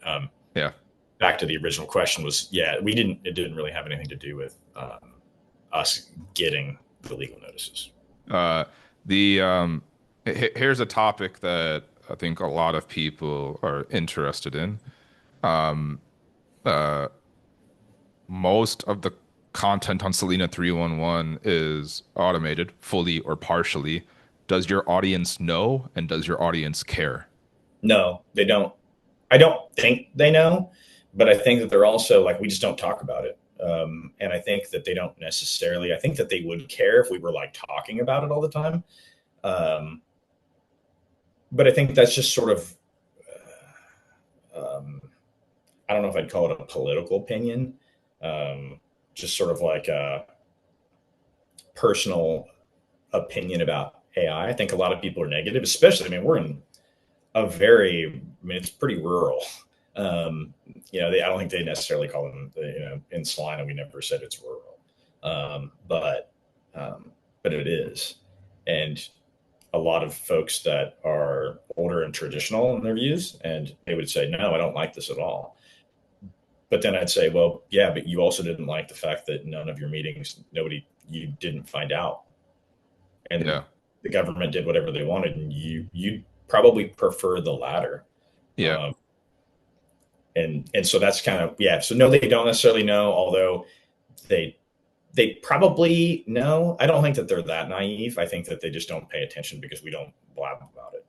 back to the original question was, it didn't really have anything to do with us getting the legal notices. The Here's a topic that I think a lot of people are interested in. Uh, Most of the content on Salina 311 is automated, fully or partially. Does your audience know, and does your audience care? No, they don't. I don't think they know, but I think that they're also like, we just don't talk about it. And I think that they don't necessarily, I think that they would care if we were like talking about it all the time. Um, but I think that's just sort of, I don't know if I'd call it a political opinion, um, just sort of like a personal opinion about AI. I think a lot of people are negative, especially, I mean, we're in a very, I mean, it's pretty rural. Um, I don't think they necessarily call them, in Salina, we never said it's rural. But, but it is. And a lot of folks that are older and traditional in their views, and they would say, no, I don't like this at all. But then I'd say, well, yeah, but you also didn't like the fact that none of your meetings, you didn't find out. And Yeah. the government did whatever they wanted, and you probably prefer the latter. Yeah. Um, and so that's kind of, yeah. So no, they don't necessarily know, although they they probably know. I don't think that they're that naive. I think that they just don't pay attention because we don't blab about it.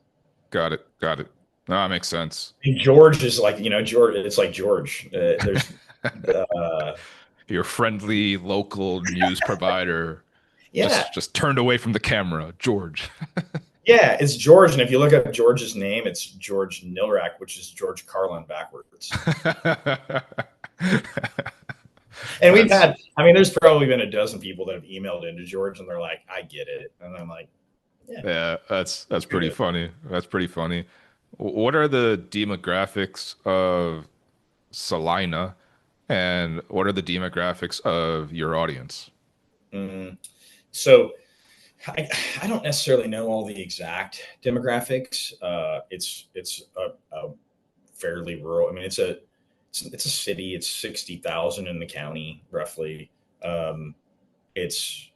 Got it. Got it. No, that makes sense. And George is like, George. It's like George. There's, uh, Your friendly local news provider yeah, just turned away from the camera, George. yeah. It's George, and if you look up George's name, it's George Nilrak, which is George Carlin backwards. And we've That's had, I mean, there's probably been a dozen people that have emailed into George, and they're like, "I get it," and I'm like, "Yeah, yeah, that's pretty good." funny. That's pretty funny. What are the demographics of Salina, and what are the demographics of your audience? Mm. So I, I don't necessarily know all the exact demographics. It's a fairly rural. I mean, it's a city. It's 60,000 in the county, roughly. Um, it's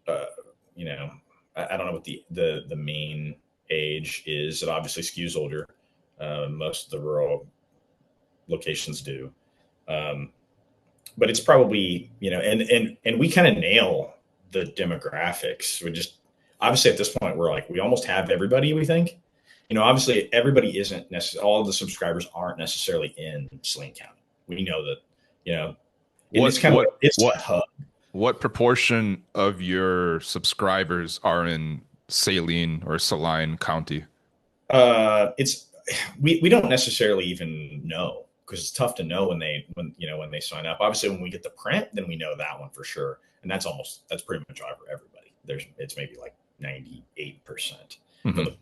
you know, I don't know what the main age is. It obviously skews older. Most of the rural locations do. Um, but it's probably, and we kind of nail the demographics. We just, obviously at this point we're like, we almost have everybody, we think. Obviously everybody isn't necessarily, all of the subscribers aren't necessarily in Saline County. We know that, and it's What kind of, what it's a what hub. what proportion of your subscribers are in Saline or Saline County? It's, we don't necessarily even know, because it's tough to know when they sign up. Obviously when we get the print, then we know that one for sure. And that's pretty much for everybody. It's maybe like 98% for Hmm. the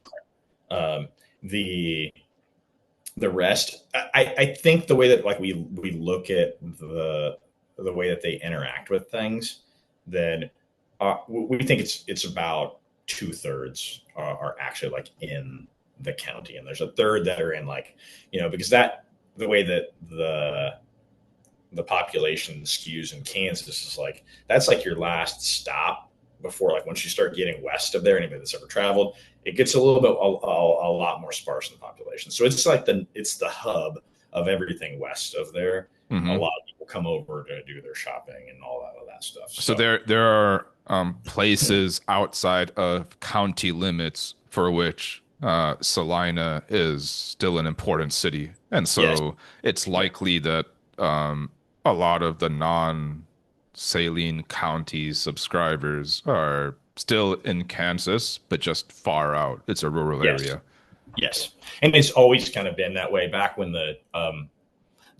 print. The rest, I think the way that, like, we look at the way that they interact with things, then we think it's about 2/3 are actually like in the county, and there's a third that are in, like, because that, the way that the population skews in Kansas is like, that's like your last stop before, like, once you start getting west of there, anybody that's ever traveled, it gets a little bit a lot more sparse in the population. So it's like it's the hub of everything west of there. A Hmm. lot of people come over to do their shopping and all that stuff. So So there are places outside of county limits for which Salina is still an important city, and yes, so it's yeah, likely that a lot of the non-Saline County subscribers are still in Kansas, but just far out. It's a rural yes, area. yes, and it's always kind of been that way. Back when the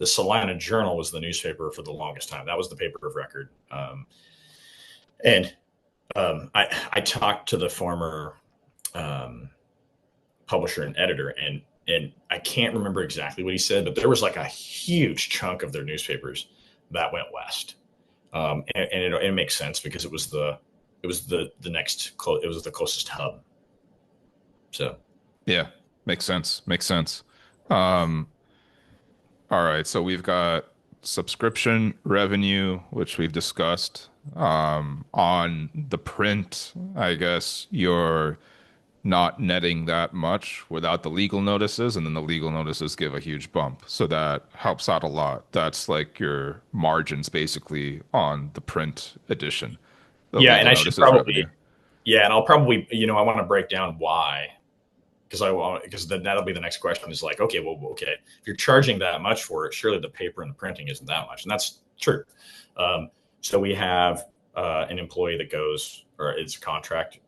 Salina Journal was the newspaper for the longest time. That was the paper of record. And I talked to the former um, publisher and editor, and I can't remember exactly what he said, but there was like a huge chunk of their newspapers that went west, and it makes sense because it was the next it was the closest hub. So Yeah, makes sense. Makes sense. Um, all right, so we've got subscription revenue, which we've discussed. On the print, I guess you're not netting that much without the legal notices, and then the legal notices give a huge bump. So that helps out a lot. That's like your margins basically on the print edition, the Yeah, and legal I should notices revenue. probably, yeah, and I'll probably, I want to break down why, because then that'll be the next question is like, okay, well, okay, if you're charging that much for it, surely the paper and the printing isn't that much, and that's true. So we have an employee that goes, or it's a contract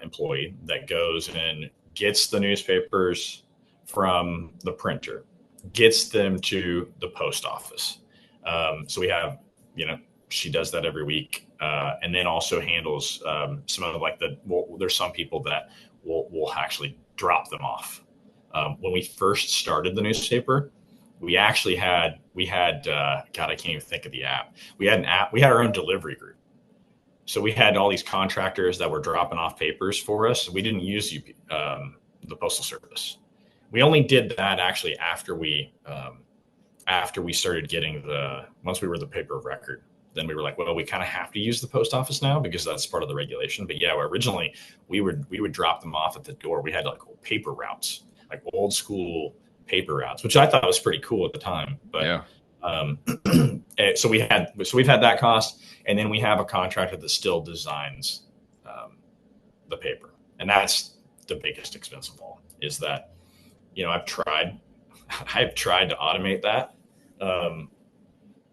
employee that goes and gets the newspapers from the printer, gets them to the post office. So we have, she does that every week, and then also handles some of like there's some people that will actually drop them off. When we first started the newspaper, we actually had God, I can't even think of the app. We had an app. We had our own delivery group. So we had all these contractors that were dropping off papers for us. We didn't use the Postal Service. We only did that actually after we started getting once we were the paper of record. Then we were like, well, we kind of have to use the post office now because that's part of the regulation. But yeah, originally we would drop them off at the door. We had like paper routes, like old school paper routes, which I thought was pretty cool at the time. But Yeah. So we've had that cost, and then we have a contractor that still designs the paper, and that's the biggest expense of all. Is that I've tried to automate that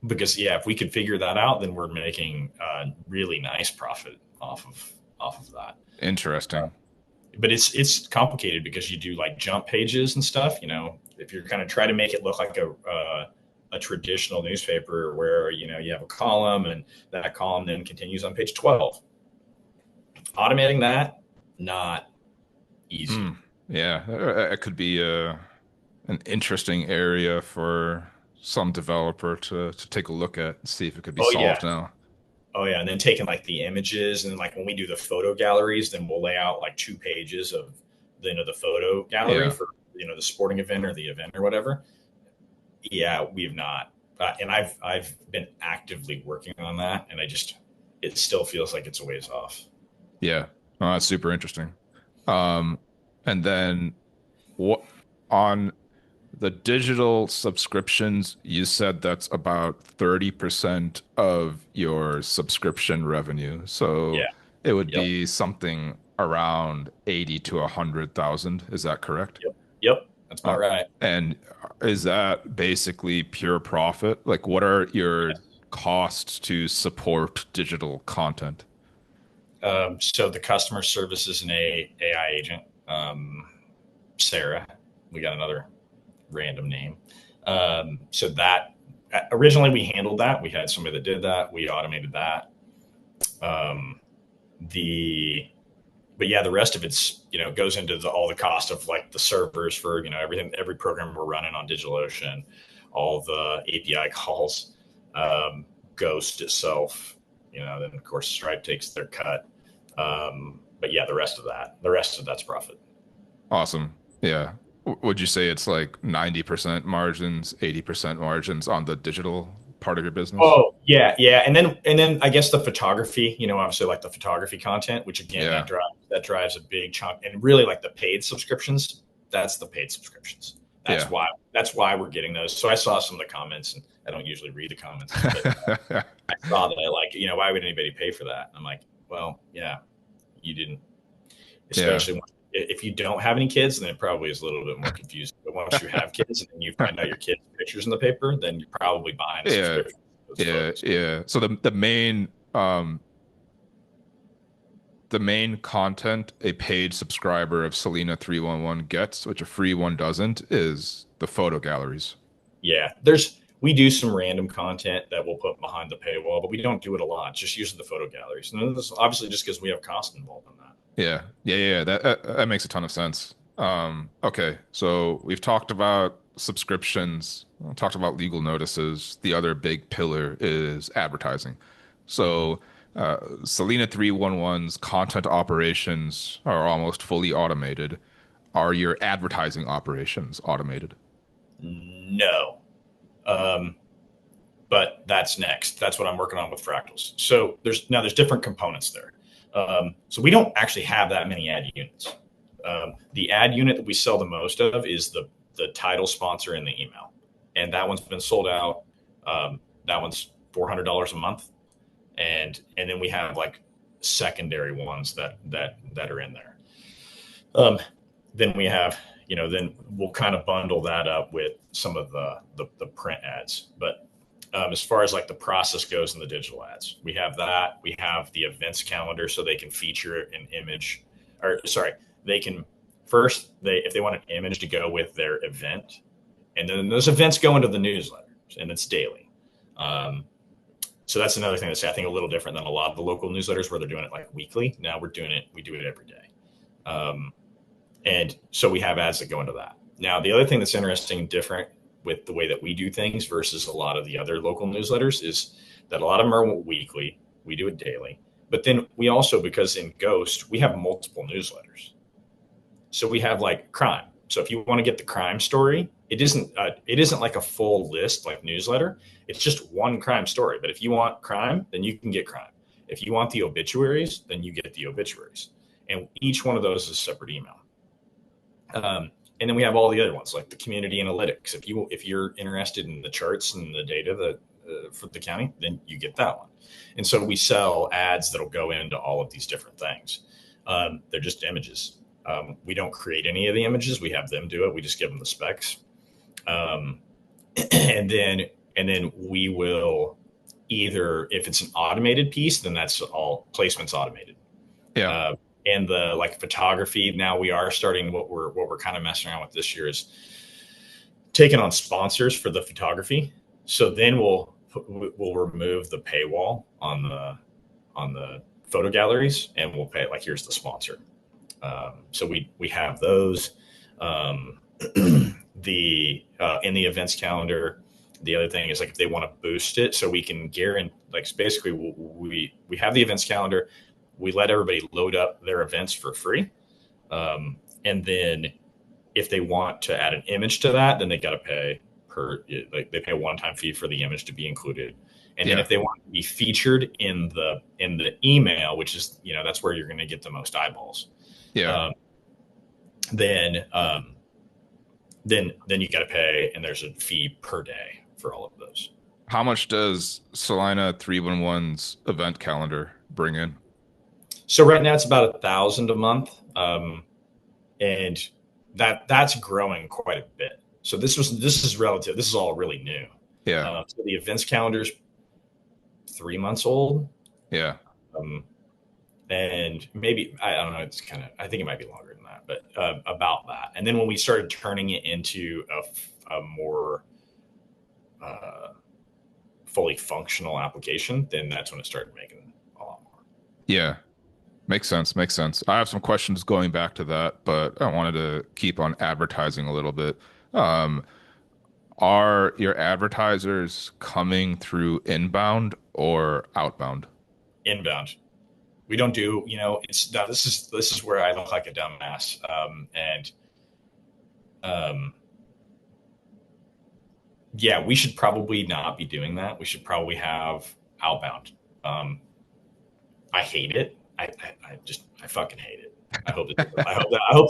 because if we could figure that out, then we're making really nice profit off of that. Interesting. But it's complicated because you do like jump pages and stuff. If you're kind of trying to make it look like a traditional newspaper where you have a column and that column then continues on page 12. Automating that, not easy. Yeah, it could be an interesting area for some developer to take a look at and see if it could be solved now. Oh yeah, and then taking like the images, and like when we do the photo galleries, then we'll lay out like 2 pages of the photo gallery for the sporting event or the event or whatever. Yeah, we have not, and I've been actively working on that, and it still feels like it's a ways off. Yeah, oh, that's super interesting. And then what on the digital subscriptions, you said that's about 30% of your subscription revenue. So it would be something around 80 to 100,000. Is that correct? Yep. That's about right. And is that basically pure profit? Like, what are your costs to support digital content? So the customer service is an AI agent. Sarah, we got another random name. So that originally we handled that. We had somebody that did that. We automated that. But yeah, the rest of it's, goes into all the cost of like the servers for, everything, every program we're running on DigitalOcean, all the API calls, Ghost itself, then of course Stripe takes their cut. But yeah, the rest of that's profit. Awesome. Yeah. Would you say it's like 90% margins, 80% margins on the digital part of your business? Oh yeah. And then I guess the photography, obviously like the photography content, which again, that drives a big chunk, and really like the paid subscriptions, that's the paid subscriptions. That's why we're getting those. So I saw some of the comments, and I don't usually read the comments, but I saw that like, why would anybody pay for that? I'm like, well, yeah, you didn't, especially if you don't have any kids, then it probably is a little bit more confusing. But once you have kids and then you find out your kids' pictures in the paper, then you're probably buying a subscription. Yeah. So the main content a paid subscriber of Salina 311 gets, which a free one doesn't, is the photo galleries. Yeah, we do some random content that we'll put behind the paywall, but we don't do it a lot. Just using the photo galleries, and this obviously just because we have cost involved in that. Yeah. That makes a ton of sense. Okay, so we've talked about subscriptions, talked about legal notices. The other big pillar is advertising. So Salina 311's content operations are almost fully automated. Are your advertising operations automated? No. but that's next. That's what I'm working on with Fractals. So there's different components there. So we don't actually have that many ad units. The ad unit that we sell the most of is the title sponsor in the email, and that one's been sold out. That one's $400 a month, and then we have like secondary ones that are in there. Then we have, then we'll kind of bundle that up with some of the print ads. But as far as like the process goes in the digital ads, we have that. We have the events calendar, so they can feature an image, or sorry, they can first, if they want an image to go with their event, and then those events go into the newsletter, and it's daily. So that's another thing that's, I think, a little different than a lot of the local newsletters where they're doing it like weekly. Now we do it every day. And so we have ads that go into that. Now, the other thing that's interesting and different with the way that we do things versus a lot of the other local newsletters is that a lot of them are weekly. We do it daily. But then we also, because in Ghost, we have multiple newsletters. So we have like crime. So if you want to get the crime story, it isn't like a full list like newsletter. It's just one crime story. But if you want crime, then you can get crime. If you want the obituaries, then you get the obituaries. And each one of those is a separate email. And then we have all the other ones like the community analytics. If you're interested in the charts and the data that for the county, then you get that one. And so we sell ads that'll go into all of these different things. They're just images. We don't create any of the images. We have them do it. We just give them the specs. And then we will either, if it's an automated piece, then that's all placements automated. Yeah. And the like photography, now we are starting what we're kind of messing around with this year is taking on sponsors for the photography. So then we'll remove the paywall on the photo galleries, and we'll pay like, here's the sponsor. So we have those. In the events calendar, the other thing is like if they want to boost it, so we can guarantee, like basically we have the events calendar. We let everybody load up their events for free. And then if they want to add an image to that, then they got to pay they pay a one-time fee for the image to be included. And then if they want to be featured in the email, which is, that's where you're going to get the most eyeballs. Yeah. Then you got to pay, and there's a fee per day for all of those. How much does Salina 311's event calendar bring in? So right now it's about 1,000 a month. And that's growing quite a bit. So this is relative. This is all really new. Yeah. So the events calendar's 3 months old. Yeah. And maybe, I don't know, I think it might be longer than that, but about that. And then when we started turning it into a more fully functional application, then that's when it started making a lot more. Yeah. Makes sense. I have some questions going back to that, but I wanted to keep on advertising a little bit. Are your advertisers coming through inbound or outbound? Inbound. We don't do, this is where I look like a dumbass. Yeah, we should probably not be doing that. We should probably have outbound. I hate it. I fucking hate it. I hope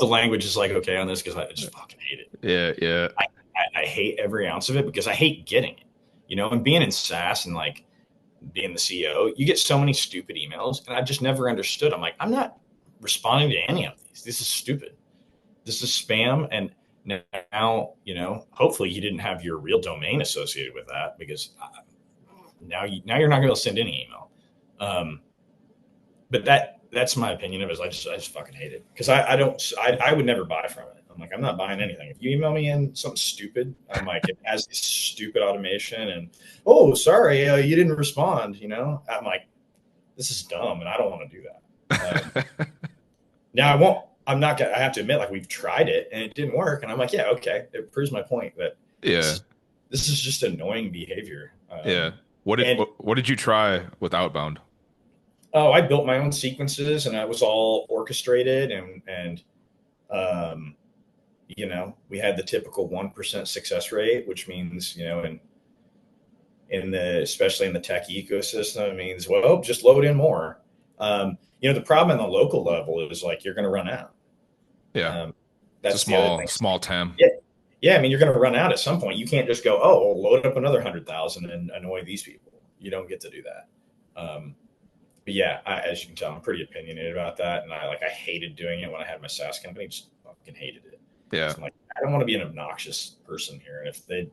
the language is like okay on this, because I just fucking hate it. Yeah. I hate every ounce of it because I hate getting it. And being in SaaS and like being the CEO, you get so many stupid emails, and I've just never understood. I'm like, I'm not responding to any of these. This is stupid. This is spam. And now, hopefully you didn't have your real domain associated with that, because now you're not going to send any email. But that's my opinion of it. I just fucking hate it, because I would never buy from it. I'm like, I'm not buying anything. If you email me in something stupid, I'm like, it has this stupid automation, and sorry, you didn't respond. I'm like, this is dumb, and I don't want to do that. Now I have to admit, like, we've tried it and it didn't work, and I'm like, yeah, okay, it proves my point that this is just annoying behavior. What did you try with outbound? Oh, I built my own sequences, and that was all orchestrated, and we had the typical 1% success rate, which means, especially in the tech ecosystem, it means, well, just load in more. The problem on the local level is like you're going to run out. Yeah. It's a That's the other thing. small TAM. Yeah. Yeah. I mean, you're going to run out at some point. You can't just go, oh, well, load up another 100,000 and annoy these people. You don't get to do that. But yeah, as you can tell, I'm pretty opinionated about that. And I hated doing it when I had my SaaS company. Just fucking hated it. Yeah. So I'm like, I don't want to be an obnoxious person here. And if they,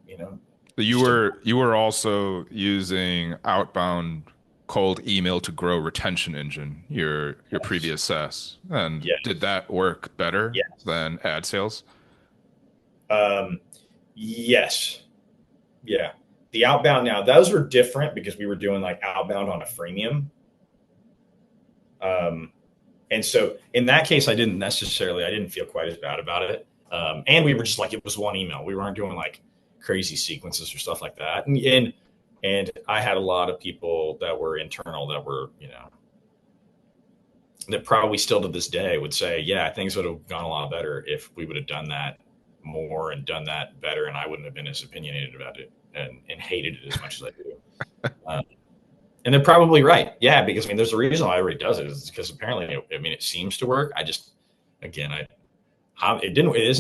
But you were also using outbound cold email to grow retention engine, your previous SaaS. And did that work better than ad sales? Yes. Yeah. The outbound now, those were different because we were doing like outbound on a freemium. And so in that case, I didn't feel quite as bad about it. And we were just like, it was one email. We weren't doing like crazy sequences or stuff like that. And I had a lot of people that were internal that were, that probably still to this day would say, yeah, things would have gone a lot better if we would have done that more and done that better. And I wouldn't have been as opinionated about it and hated it as much as I do. And they're probably right. Yeah. Because there's a reason why everybody does it is because apparently, it seems to work. It isn't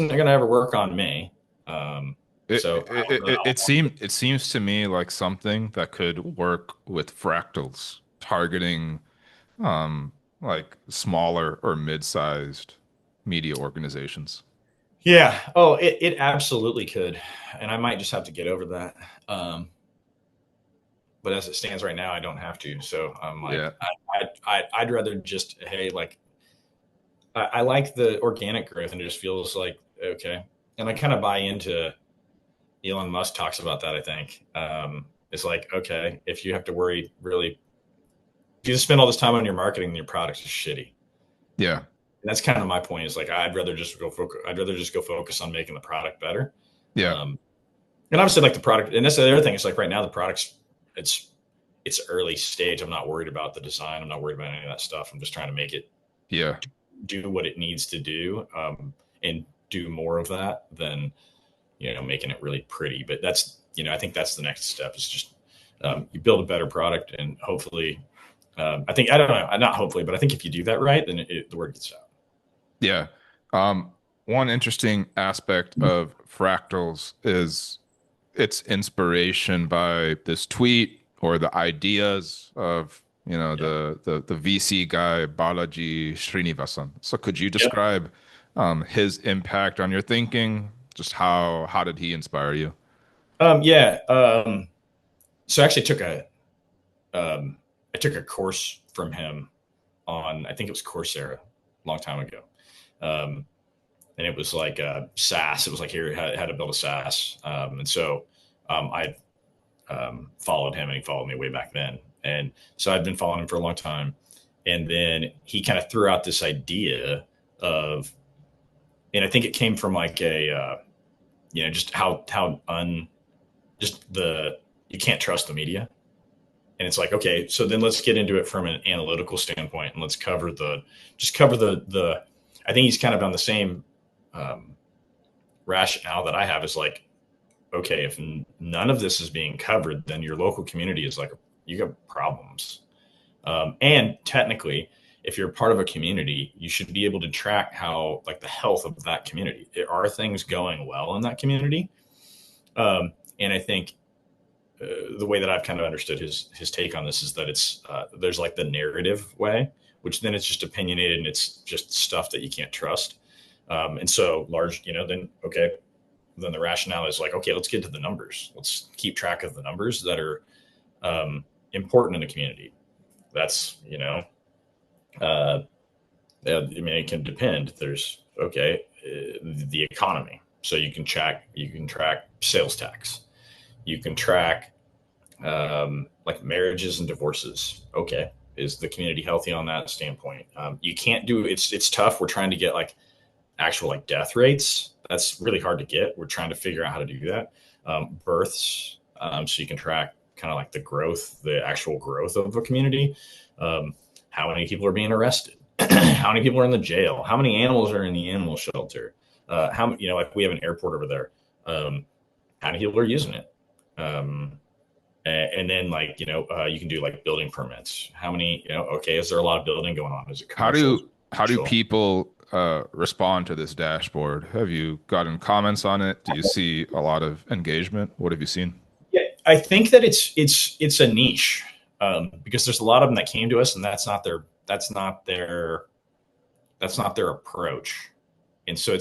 going to ever work on me. It seems to me like something that could work with Fractals targeting like smaller or mid-sized media organizations. Yeah. Oh, it absolutely could. And I might just have to get over that. But as it stands right now, I don't have to. So I'm like, I'd rather just, hey, like, I like the organic growth and it just feels like, okay. And I kind of buy into Elon Musk talks about that, I think. It's like, okay, if you have to worry really, if you just spend all this time on your marketing and your products is shitty. Yeah. And that's kind of my point is like, I'd rather just go focus on making the product better. Yeah. And obviously like the product, and that's the other thing. It's like right now the product's, it's early stage. I'm not worried about the design. I'm not worried about any of that stuff. I'm just trying to make it do what it needs to do and do more of that than, making it really pretty. But that's, I think that's the next step is just you build a better product and hopefully, I think if you do that right, then the word gets out. Yeah. One interesting aspect of Fractals is its inspiration by this tweet or the ideas of the VC guy Balaji Srinivasan. So could you describe his impact on your thinking? Just how did he inspire you? So I actually took a course from him on, I think it was Coursera a long time ago. And it was like a SaaS. It was like here how to build a SaaS. And so I followed him and he followed me way back then. And so I'd been following him for a long time. And then he kind of threw out this idea of, and I think it came from like a, just you can't trust the media. And it's like, okay, so then let's get into it from an analytical standpoint and let's cover the, I think he's kind of on the same rationale that I have is like, okay, if none of this is being covered, then your local community is like, you got problems. And technically, if you're part of a community, you should be able to track how, like, the health of that community. Are things going well in that community? And I think the way that I've kind of understood his take on this is that it's there's like the narrative way, which then it's just opinionated and it's just stuff that you can't trust. And so then the rationale is like, okay, let's get to the numbers. Let's keep track of the numbers that are important in the community. That's, it can depend. There's, the economy. So you can track sales tax. You can track like marriages and divorces. Okay. Is the community healthy on that standpoint? You can't do, it's tough. We're trying to get like actual like death rates. That's really hard to get. We're trying to figure out how to do that. Births. So you can track kind of like the actual growth of a community. How many people are being arrested? How many people are in the jail? How many animals are in the animal shelter? Like we have an airport over there. How many people are using it? And then like, you can do like building permits. How many, okay, is there a lot of building going on? Is it How commercial? do how do people respond to this dashboard? Have you gotten comments on it? Do you see a lot of engagement? What have you seen? Yeah, I think that it's a niche, because there's a lot of them that came to us, and that's not their approach. And so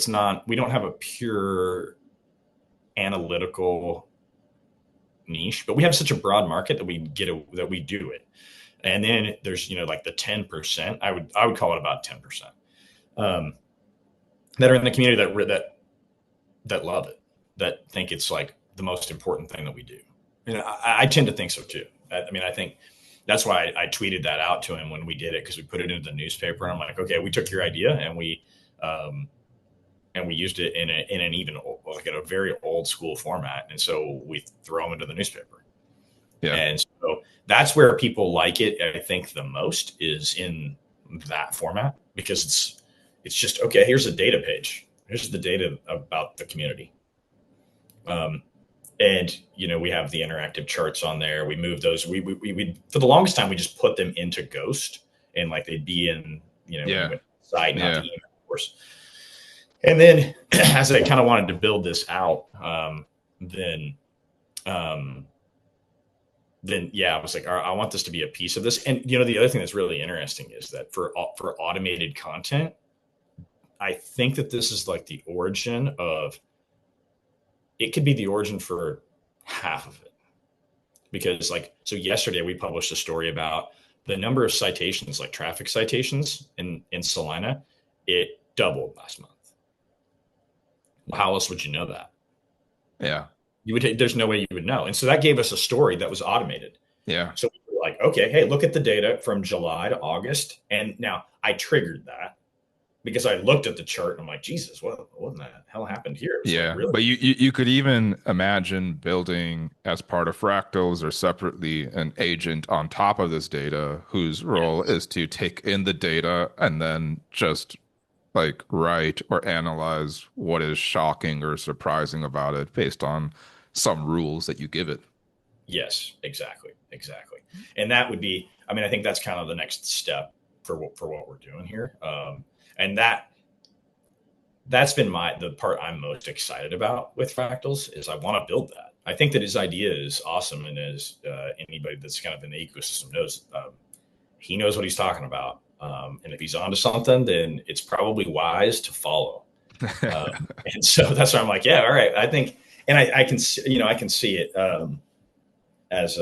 we don't have a pure analytical niche, but we have such a broad market that that we do it. And then there's, like the 10%, I would call it about 10%, that are in the community that love it, that think it's like the most important thing that we do. I tend to think so too. I think that's why I tweeted that out to him when we did it, because we put it into the newspaper, and I'm like, okay, we took your idea and we used it in an even like in a very old school format, and so we throw them into the newspaper. Yeah. And so that's where people like it, I think, the most, is in that format, because it's just, okay, here's a data page. Here's the data about the community. And we have the interactive charts on there. We move those. We for the longest time we just put them into Ghost, and like they'd be in site, not the email, of course. And then as I kind of wanted to build this out, then I was like, all right, I want this to be a piece of this. And the other thing that's really interesting is that for automated content, I think that this is like the origin of. It could be the origin for half of it, because so yesterday we published a story about the number of citations, like traffic citations in Salina. It doubled last month. How else would you know that? Yeah. There's no way you would know. And so that gave us a story that was automated. Yeah. So we were like, okay, hey, look at the data from July to August. And now I triggered that because I looked at the chart and I'm like, Jesus, what in the hell happened here? Yeah, like, really? But you could even imagine building, as part of Fractals or separately, an agent on top of this data whose role is to take in the data and then just like write or analyze what is shocking or surprising about it based on some rules that you give it. Yes, exactly. And that would be, I think that's kind of the next step for what we're doing here. And that's been the part I'm most excited about with Fractals, is I want to build that. I think that his idea is awesome, and as anybody that's kind of in the ecosystem knows, he knows what he's talking about. And if he's onto something, then it's probably wise to follow. And so that's why I'm like, yeah, all right. I think, and I can see it as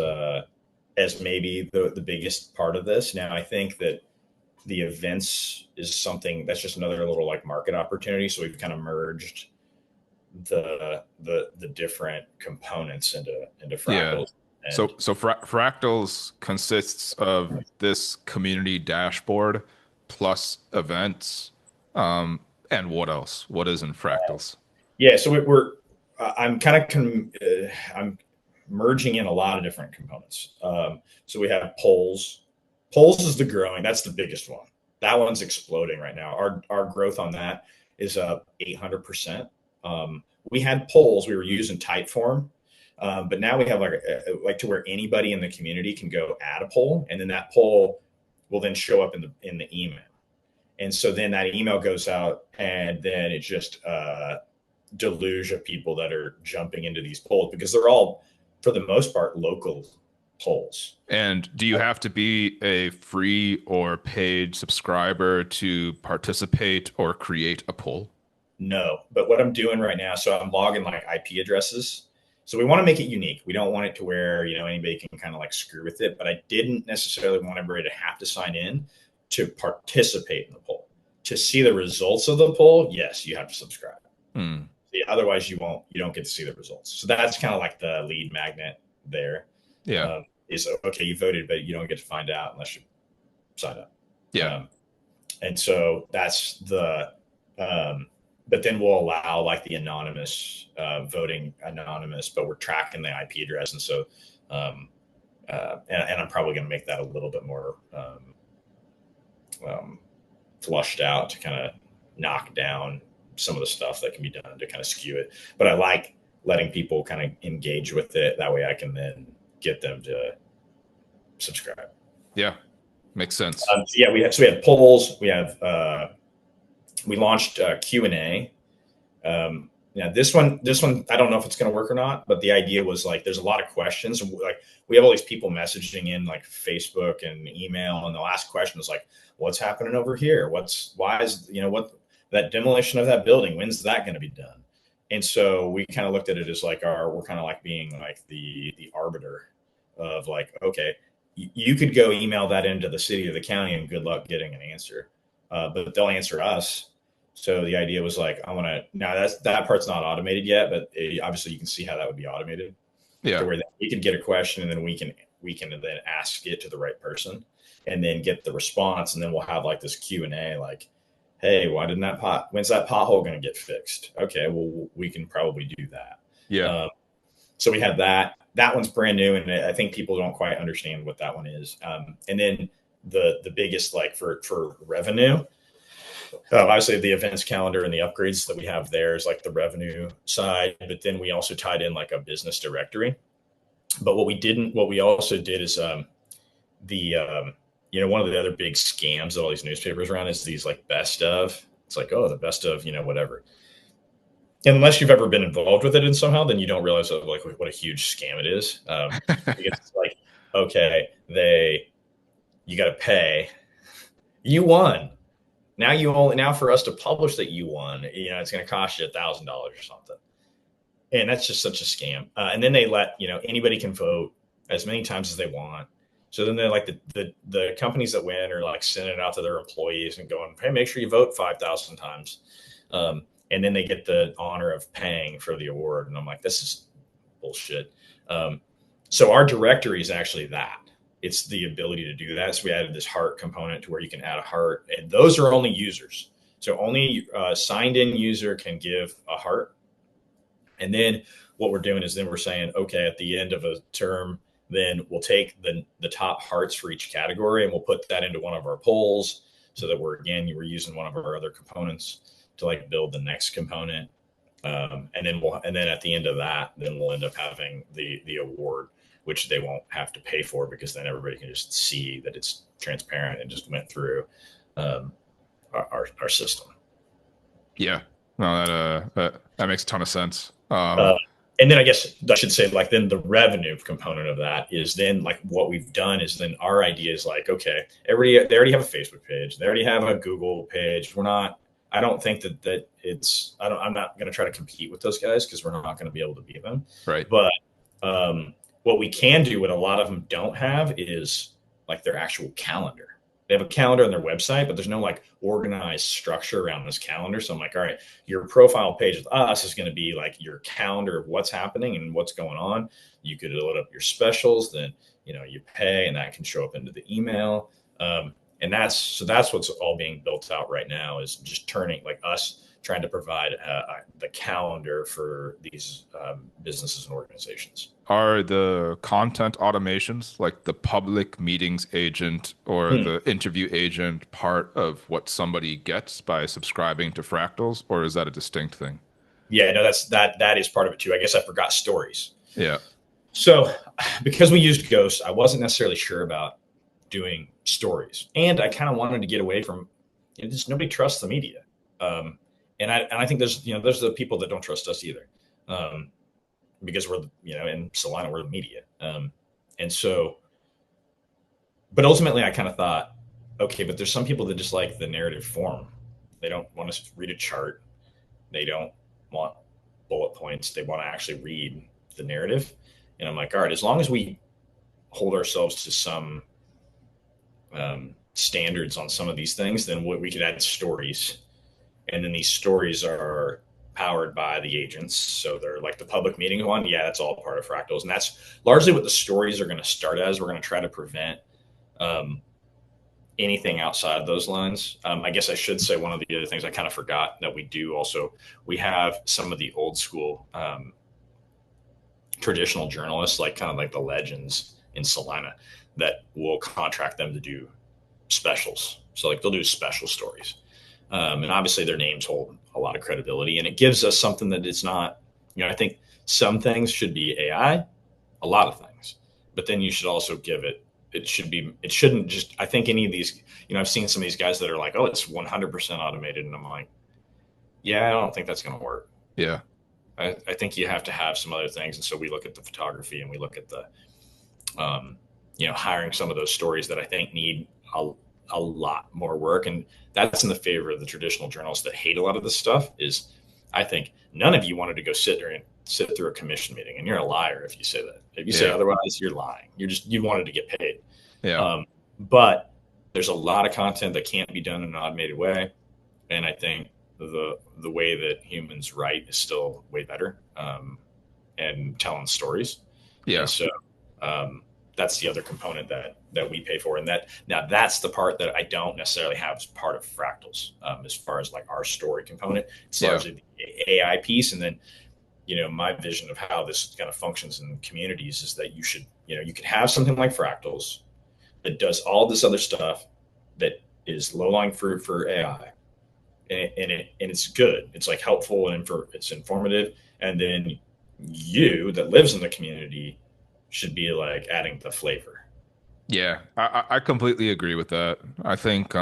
maybe the biggest part of this. Now, I think that the events is something that's just another little like market opportunity. So we've kind of merged the different components into Fractals. Yeah. So Fractals consists of this community dashboard plus events. And what else? What is in Fractals? Yeah. So I'm I'm merging in a lot of different components. So we have polls. Polls is that's the biggest one. That one's exploding right now. Our growth on that is up 800%. We had polls, we were using Typeform, but now we have like to where anybody in the community can go add a poll, and then that poll will then show up in the email. And so then that email goes out, and then it just deluge of people that are jumping into these polls, because they're all, for the most part, local polls. And do you have to be a free or paid subscriber to participate or create a poll? No, but what I'm doing right now, so I'm logging like IP addresses. So we want to make it unique. We don't want it to where, anybody can kind of like screw with it, but I didn't necessarily want everybody to have to sign in to participate in the poll. To see the results of the poll, yes, you have to subscribe. Otherwise you don't get to see the results. So that's kind of like the lead magnet there. Yeah. Is okay, you voted, but you don't get to find out unless you sign up. Yeah. And so that's but then we'll allow like the anonymous voting anonymous, but we're tracking the IP address. And so, and I'm probably going to make that a little bit more flushed out to kind of knock down some of the stuff that can be done to kind of skew it. But I like letting people kind of engage with it. That way I can then get them to subscribe. Yeah, makes sense. So we have polls. We have we launched Q&A. This one I don't know if it's going to work or not, but the idea was like there's a lot of questions. Like we have all these people messaging in like Facebook and email, and the last question is like, what's happening over here? Why is what that demolition of that building? When's that going to be done? And so we kind of looked at it as like we're kind of like being like the arbiter of like, okay, you could go email that into the city or the county and good luck getting an answer, but they'll answer us. So the idea was like, that part's not automated yet, but obviously you can see how that would be automated. Yeah. To where we can get a question and then we can then ask it to the right person and then get the response. And then we'll have like this Q&A, like, hey, when's that pothole going to get fixed? Okay, well, we can probably do that. Yeah. So we have that. That one's brand new, and I think people don't quite understand what that one is. And then the biggest, like for revenue, obviously the events calendar and the upgrades that we have there is like the revenue side, but then we also tied in like a business directory. But what we also did is one of the other big scams that all these newspapers run is these like best of. It's like, oh, the best of, whatever. And unless you've ever been involved with it in somehow, then you don't realize like what a huge scam it is. It's like, okay, you got to pay. You won. Now for us to publish that you won, it's going to cost you $1,000 or something. And that's just such a scam. And then they let, anybody can vote as many times as they want. So then they're like the companies that win are like sending it out to their employees and going, hey, make sure you vote 5,000 times. And then they get the honor of paying for the award. And I'm like, this is bullshit. So our directory is actually that. It's the ability to do that. So we added this heart component to where you can add a heart, and those are only users. So only a signed in user can give a heart. And then what we're doing is then we're saying, okay, at the end of a term, then we'll take the top hearts for each category and we'll put that into one of our polls so that we're using one of our other components to like build the next component. And then at the end of that, then we'll end up having the award, which they won't have to pay for because then everybody can just see that it's transparent and just went through our system. Yeah, no, that makes a ton of sense. And then I guess I should say, like, then the revenue component of that is then like what we've done is then our idea is like, okay, they already have a Facebook page, they already have a Google page. I don't think that I'm not going to try to compete with those guys because we're not going to be able to beat them. Right. But what we can do, what a lot of them don't have, is like their actual calendar. They have a calendar on their website, but there's no like organized structure around this calendar. So I'm like, all right, your profile page with us is going to be like your calendar of what's happening and what's going on. You could load up your specials, then you pay, and that can show up into the email. And that's what's all being built out right now, is just turning like us trying to provide the calendar for these businesses and organizations. Are the content automations, like the public meetings agent or the interview agent, part of what somebody gets by subscribing to Fractals, or is that a distinct thing? Yeah, no, that is part of it too. I guess I forgot stories. Yeah. So because we used Ghost, I wasn't necessarily sure about doing stories, and I kind of wanted to get away from just nobody trusts the media. And I think there's the people that don't trust us either, because we're in Salina, we're the media, and so. But ultimately, I kind of thought, okay, but there's some people that just like the narrative form. They don't want to read a chart. They don't want bullet points. They want to actually read the narrative. And I'm like, all right, as long as we hold ourselves to some standards on some of these things, then we could add stories. And then these stories are powered by the agents. So they're like the public meeting one. Yeah, that's all part of Fractals. And that's largely what the stories are going to start as. We're going to try to prevent anything outside of those lines. I guess I should say one of the other things I kind of forgot that we do also, we have some of the old school traditional journalists, like kind of like the legends in Salina, that will contract them to do specials. So like they'll do special stories. And obviously their names hold a lot of credibility, and it gives us something that it's not, I think some things should be AI, a lot of things. but then you should also give it. It shouldn't just. I think any of these, I've seen some of these guys that are like, oh, it's 100% automated, and I'm like, yeah, I don't think that's going to work. Yeah. I think you have to have some other things, and so we look at the photography and we look at the, hiring some of those stories that I think need a lot more work, and that's in the favor of the traditional journalists that hate a lot of this stuff. Is I think none of you wanted to go sit through a commission meeting, and you're a liar if you say that. If you say otherwise, you're lying. You wanted to get paid. Yeah. But there's a lot of content that can't be done in an automated way, and I think the way that humans write is still way better, and telling stories. Yeah. And so that's the other component that we pay for, and that's the part that I don't necessarily have as part of Fractals, as far as like our story component. It's largely the AI piece, and then my vision of how this kind of functions in communities is that you could have something like Fractals that does all this other stuff that is low-lying fruit for AI, and it's good. It's like helpful and it's informative, and then you that lives in the community should be like adding the flavor. Yeah, I completely agree with that. I think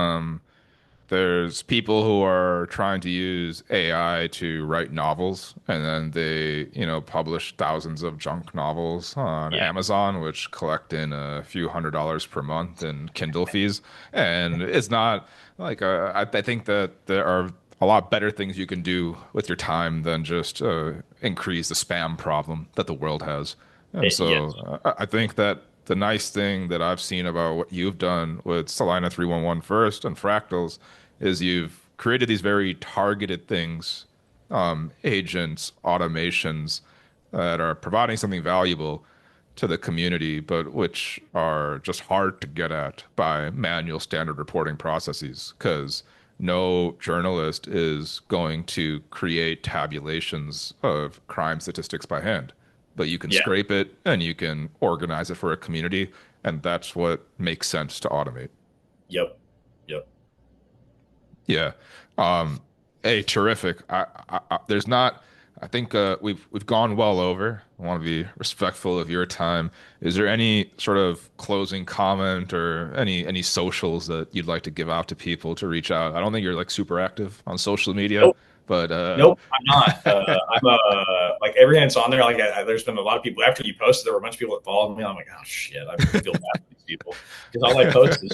there's people who are trying to use AI to write novels, and then they, publish thousands of junk novels on Amazon, which collect in a few $100s per month in Kindle fees. And it's not like I think that there are a lot better things you can do with your time than just increase the spam problem that the world has. And so I think that the nice thing that I've seen about what you've done with Salina 311 first and Fractals is you've created these very targeted things, agents, automations that are providing something valuable to the community, but which are just hard to get at by manual standard reporting processes, because no journalist is going to create tabulations of crime statistics by hand. But you can scrape it and you can organize it for a community, and that's what makes sense to automate. Yep. Yeah. Hey, terrific. There's not. I think we've gone well over. I want to be respectful of your time. Is there any sort of closing comment or any socials that you'd like to give out to people to reach out? I don't think you're like super active on social media. Nope. But nope, I'm not. I'm like everything that's on there. Like there's been a lot of people after you posted. There were a bunch of people that followed me. I'm like, oh shit, I feel bad for these people because all I post is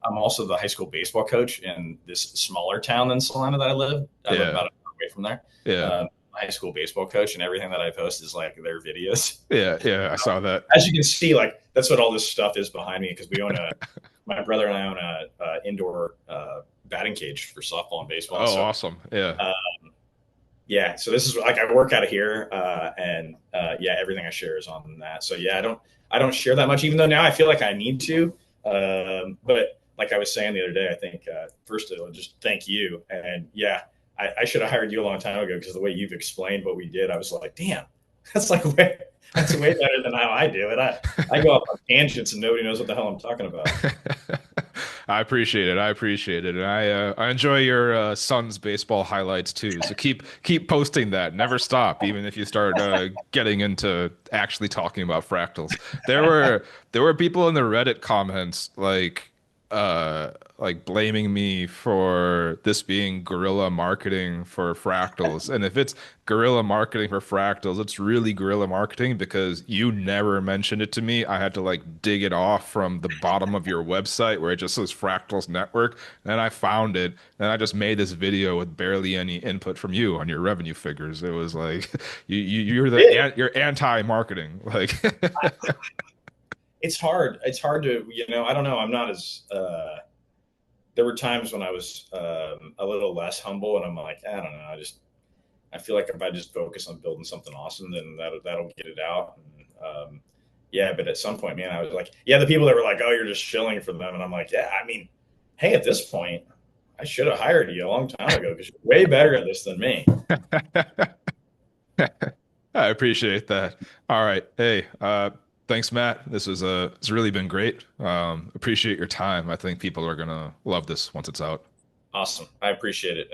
I'm also the high school baseball coach in this smaller town than Salina that I live. I live about an hour away from there. Yeah. High school baseball coach, and everything that I post is like their videos. Yeah, I saw that. As you can see, like that's what all this stuff is behind me, because we own my brother and I own a indoor batting cage for softball and baseball. Oh, so, awesome. Yeah. So this is like I work out of here, and everything I share is on that. So I don't share that much, even though now I feel like I need to. But like I was saying the other day, I think first I'll just thank you, and I should have hired you a long time ago, because the way you've explained what we did, I was like, damn, that's way better than how I do it. I go off on tangents and nobody knows what the hell I'm talking about. I appreciate it. And I enjoy your son's baseball highlights too. So keep posting that. Never stop, even if you start getting into actually talking about Fractals. There were people in the Reddit comments like blaming me for this being guerrilla marketing for Fractals. And if it's guerrilla marketing for Fractals, it's really guerrilla marketing because you never mentioned it to me. I had to like dig it off from the bottom of your website where it just says Fractals Network. And I found it, and I just made this video with barely any input from you on your revenue figures. It was like you're anti-marketing. Like it's hard to, I don't know. I'm not as there were times when I was a little less humble, and I'm like, I don't know. I feel like if I just focus on building something awesome, then that'll get it out. And, but at some point, man, I was like, the people that were like, oh, you're just shilling for them. And I'm like, I mean, hey, at this point, I should have hired you a long time ago, because you're way better at this than me. I appreciate that. All right. Hey, thanks, Matt. It's really been great. Appreciate your time. I think people are going to love this once it's out. Awesome. I appreciate it.